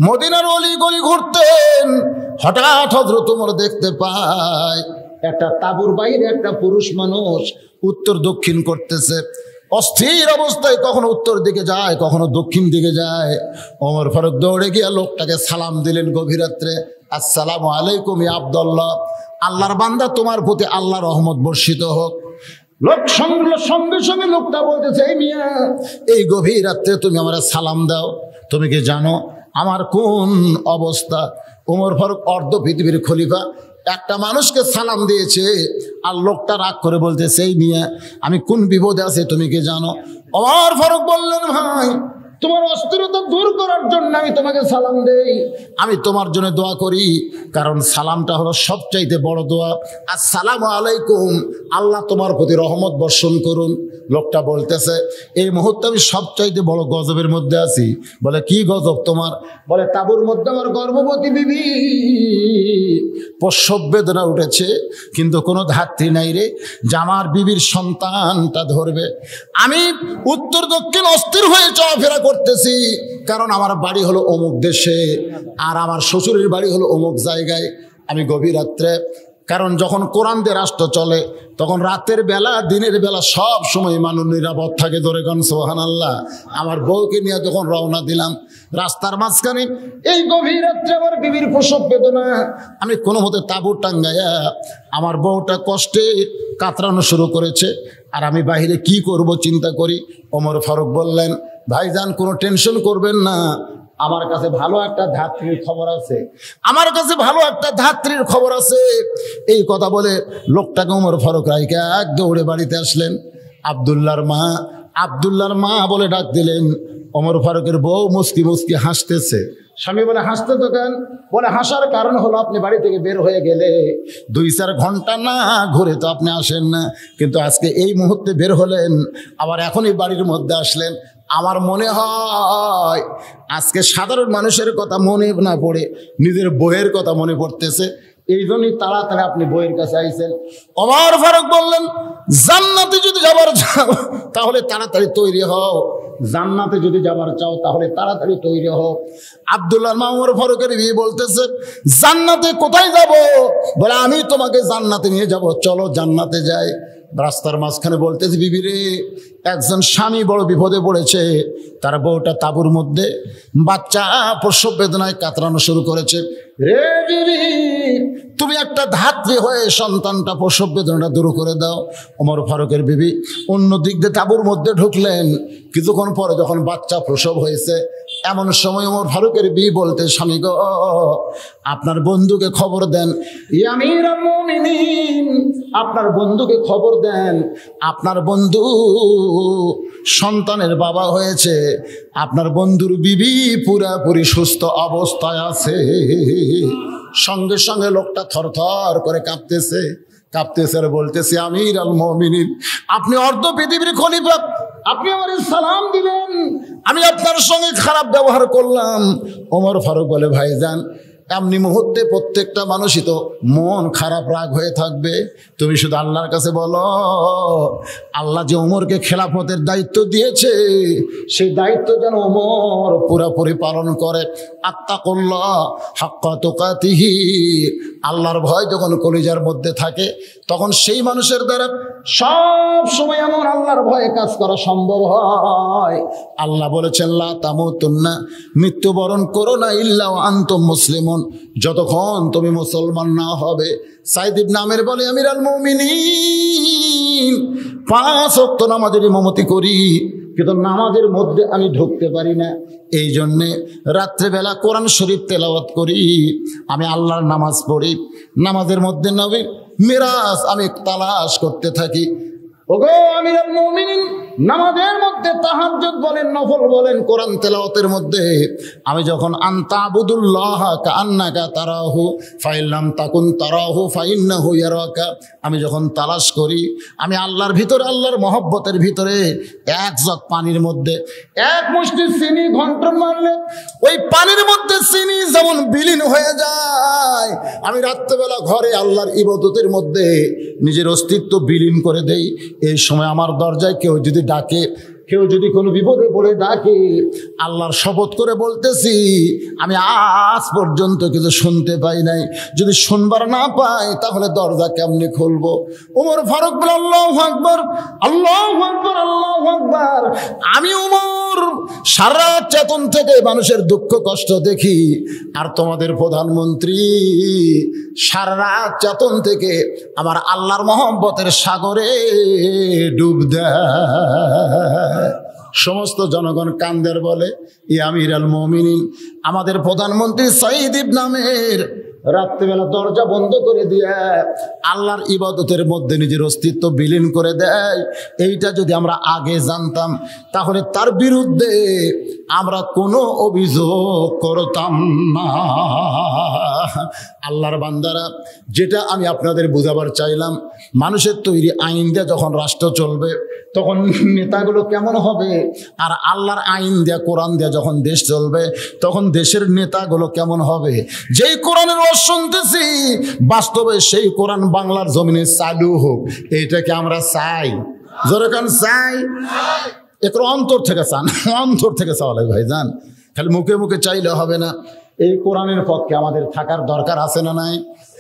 মদিনার অলি গলি ঘুরতেন। হঠাৎ হযরত ওমর দেখতে পায় একটা তাঁবুর বাইরে একটা পুরুষ মানুষ উত্তর দক্ষিণ করতেছে। অস্থির অবস্থায় কখনো উত্তর দিকে যায়, কখনো দক্ষিণ দিকে যায়। ওমর ফারুক দৌড়ে গিয়ে লোকটাকে সালাম দিলেন গভীর রাত্রে, আসসালামু আলাইকুম ইয়া আব্দুল্লাহ, আল্লাহর বান্দা তোমার প্রতি আল্লাহর রহমত বর্ষিত হোক। লোক সঙ্গে সঙ্গে লোকটা বলতেছে, এই মিয়া, এই গভীর রাত্রে তুমি আমার সালাম দাও, তুমি কি জানো আমার কোন অবস্থা? ওমর ফারুক অর্ধ পৃথিবীর খলিফা, একটা মানুষকে সালাম দিয়েছে আর লোকটা রাগ করে বলতেছে, এই মিয়া, আমি কোন বিপদে আছে তুমি কি জানো? ওমর ফারুক বললেন, ভাই, তোমার অস্থিরতা দূর করার জন্য আমি তোমাকে সালাম দেই, আমি তোমার জন্য দোয়া করি, কারণ সালামটা হলো সবচাইতে বড় দোয়া। আসসালামু আলাইকুম, আল্লাহ তোমার প্রতি রহমত বর্ষণ করুন। লোকটা বলতেছে, এই মুহূর্তে আমি সবচাইতে বড় গজবের মধ্যে আছি। বলে, কি গজব তোমার? বলে, তাঁবুর মধ্যে আমার গর্ভবতী বিবি, প্রসব বেদনা উঠেছে, কিন্তু কোনো ধাত্রী নাই রে যে আমার বিবির সন্তানটা ধরবে। আমি উত্তর দক্ষিণ অস্থির হয়ে চলাফেরা করতেছি, কারণ আমার বাড়ি হলো অমুক দেশে আর আমার শ্বশুরের বাড়ি হলো অমুক জায়গায়। আমি গভীর রাত্রে, কারণ যখন কোরআন দিয়ে রাষ্ট্র চলে তখন রাতের বেলা দিনের বেলা সব সময় মানুষ নিরাপদ থাকে। ধরে গান সুবহানাল্লাহ। আমার বউকে নিয়ে যখন রওনা দিলাম, রাস্তার মাঝখানে এই গভীর রাত্রে আমার বিবির প্রসব বেদনা, আমি কোনো মতে তাঁবু টাঙ্গাইয়া আমার বউটা কষ্টে কাতরানো শুরু করেছে, আর আমি বাহিরে কি করব চিন্তা করি। ওমর ফারুক বললেন, ভাইজান কোনো টেনশন করবেন না, আমার কাছে ভালো একটা ধাত্রীর খবর আছে, আমার কাছে ভালো একটা ধাত্রীর খবর আছে। এই কথা বলে লোকটাকে ওমর ফারুক রাইকা এক দৌড়ে বাড়িতে আসলেন। আব্দুল্লাহর মা বলে ডাক দিলেন। ওমর ফারুকের বউ মুস্কি মুস্কি হাসতেছে। স্বামী বলে, হাসতে তো কেন? বলে, হাসার কারণ হলো আপনি বাড়ি থেকে বের হয়ে গেলে 2-4 ঘন্টা না ঘুরে তো আপনি আসেন না, কিন্তু আজকে এই মুহূর্তে বের হলেন, আবার এখনই বাড়ির মধ্যে আসলেন। আমার মনে হয় আজকে সাধারণ মানুষের কথা মনে না পড়ে নিজের বইয়ের কথা মনে পড়তেছে, এই জন্যই তাড়াতাড়ি আপনি বইয়ের কাছে আইছেন। ওমর ফারুক বললেন, জান্নাতে যদি যাবার চাও তাহলে তাড়াতাড়ি তৈরি হও, জান্নাতে যদি যাবার চাও তাহলে তাড়াতাড়ি তৈরি হও। আব্দুল্লাহর মা ওমর ফারুকের বিয়ে বলতেছে, জান্নাতে কোথায় যাব? বলে, আমি তোমাকে জান্নাতে নিয়ে যাব, চলো জান্নাতে যাই। রাস্তার মাঝখানে বলতেছে, বিবি রে, একজন স্বামী বড় বিপদে পড়েছে, তার বউটা তাঁবুর মধ্যে বাচ্চা প্রসব বেদনায় কাতরানো শুরু করেছে। রে বিবি, তুমি একটা ধাত্রী হয়ে সন্তানটা প্রসব বেদনাটা দূর করে দাও। ওমর ফারুকের বিবি অন্য দিক দিয়ে তাঁবুর মধ্যে ঢুকলেন। কিছুক্ষণ পরে যখন বাচ্চা প্রসব হয়েছে, এমন সময় ওমর ফারুকের বিবি বলতে, স্বামী গো, আপনার বন্ধুকে খবর দেন, ইয়া আমিরুল মুমিনিন, আপনার বন্ধুকে খবর দেন, আপনার বন্ধু সন্তানের বাবা হয়েছে, আপনার বন্ধুর বিবি পুরাপুরি সুস্থ অবস্থায় আছে। সঙ্গে সঙ্গে লোকটা থরথর করে কাঁপতেছে আর বলতেছে, আমিরুল মুমিনিন, আপনি অর্ধ পৃথিবীর খলিফা, আপনি আমার সালাম দিলেন, আমি আপনার সঙ্গে খারাপ ব্যবহার করলাম। ওমর ফারুক বলে, ভাইজান, এমনি মুহূর্তে প্রত্যেকটা মানুষই তো মন খারাপ রাগ হয়ে থাকবে, তুমি শুধু আল্লাহর কাছে বলো, আল্লাহ যে ওমরকে খেলাফতের দায়িত্ব দিয়েছে সেই দায়িত্ব যেন ওমর পুরোপুরি পালন করে। আত্তাকুল্লাহ হাক্কা তুকাতিহি, আল্লাহর ভয় যখন কলিজার মধ্যে থাকে তখন সেই মানুষের দ্বারা সব সময় এমন আল্লাহর ভয়ে কাজ করা সম্ভব হয়। আল্লাহ বলেছেন, লা তামুতুন্না, মৃত্যুবরণ করো না ইল্লা ওয়া আনতুম মুসলিমুন, যতক্ষণ তুমি মুসলমান না হবে। সাইদ ইবনে আমের বলে, আমিরুল মুমিনিন, 5 ওয়াক্ত নামাজের ইমামতি করি, কিন্তু নামাজের মধ্যে আমি ঢুকতে পারি না, এই জন্যে রাত্রেবেলা কোরআন শরীফ তেলাওয়াত করি, আমি আল্লাহর নামাজ পড়ি, নামাজের মধ্যে নবীর মিরাজ আমি তালাশ করতে থাকি। ওগো আমিরুল মুমিনিন, নামাজের মধ্যে তাহাজ্জুদ বলেন, নফল বলেন, কোরআন তেলাওয়াতের মধ্যে আমি যখন আনতাবুদুল্লাহ কাআন্নাকা তারাহু ফাইল্লাম তাকুন তারাহু ফাইন্নাহু ইয়ারাকা, আমি যখন তালাশ করি, আমি আল্লাহর ভিতরে, আল্লাহর মহব্বতের ভিতরে এক জগ পানির মধ্যে 1 মুষ্টি চিনি ঘন্টন মারলে ওই পানির মধ্যে চিনি যেমন বিলীন হয়ে যায়, আমি রাত্রেবেলা ঘরে আল্লাহর ইবাদতের মধ্যে নিজের অস্তিত্ব বিলীন করে দেই। এই সময় আমার দরজায় কেউ যদি ডাকে, কেউ যদি কোনো বিপদে পড়ে ডাকে, আল্লাহর শপথ করে বলতেছি আমি আজ পর্যন্ত কিছু শুনতে পাই নাই। যদি শুনবার না পাই তাহলে দরজা কেমনে খুলবো? ওমর ফারুক বলে আল্লাহু আকবার, আল্লাহু আকবার, আল্লাহু আকবার। আমি ওমর সারা চেতন থেকে মানুষের দুঃখ কষ্ট দেখি, আর তোমাদের প্রধানমন্ত্রী সারা রাত চেতন থেকে আমার আল্লাহর মহব্বতের সাগরে ডুব দেয়। সমস্ত জনগণ কান্দের বলে ই আমির আল মুমিনিন, আমাদের প্রধানমন্ত্রী সাঈদ ইবনে আমের রাত্রিবেলা দরজা বন্ধ করে দিয়ে আল্লাহর ইবাদতের মধ্যে নিজের অস্তিত্ব বিলীন করে দেয়। এইটা যদি আমরা আগে জানতাম তাহলে তার বিরুদ্ধে আমরা কোনো অভিযোগ করতাম না। আল্লাহর বান্দারা, যেটা আমি আপনাদের বোঝাবার চাইলাম, মানুষের তৈরি আইন দিয়ে যখন রাষ্ট্র চলবে তখন নেতাগুলো কেমন হবে, আর আল্লাহর আইন দেয়া কোরআন দেয়া যখন দেশ চলবে তখন দেশের নেতাগুলো কেমন হবে। যেই কোরআনের ওয়াজ শুনতেছি বাস্তবে সেই কোরআন বাংলার জমিনে চালু হোক, এইটাকে আমরা চাই। যেরকম চাই একটু অন্তর থেকে চান, অন্তর থেকে চাওয়া লাগে ভাই যান, খালি মুখে মুখে চাইলে হবে না। এই কোরআনের পক্ষে আমাদের থাকার দরকার আছে না নাই?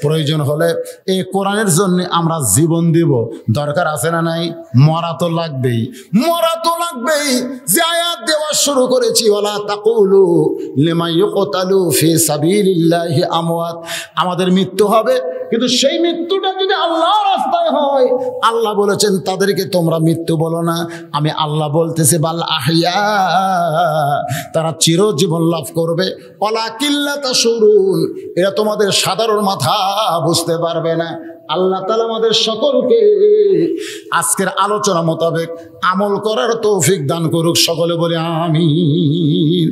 প্রয়োজন হলে এই কোরআনের জন্য আমরা জীবন দিব, দরকার আছে না নাই? মরা তো লাগবেই, মরা তো লাগবেই। যে আয়াত দেওয়া শুরু করেছি, ওয়ালা তাকুলু লিমান ইউকতালু ফি সাবিলিল্লাহি আমওয়াত, আমাদের মৃত্যু হবে, কিন্তু সেই মৃত্যুটা যদি আল্লাহর রাস্তায় হয়, আল্লাহ বলেছেন তাদেরকে তোমরা মৃত্যু বলো না, আমি আল্লাহ বলতেছি বাল আহইয়া, তারা চিরজীবন লাভ করবে। ওয়ালাকিল্লা তাশুরুন, এটা তোমাদের সাধারণ মাথা বুঝতে পারবে না। আল্লাহ তাআলা আমাদের সকলকে আজকের আলোচনা মোতাবেক আমল করার তৌফিক দান করুক। সকলে বলে আমিন।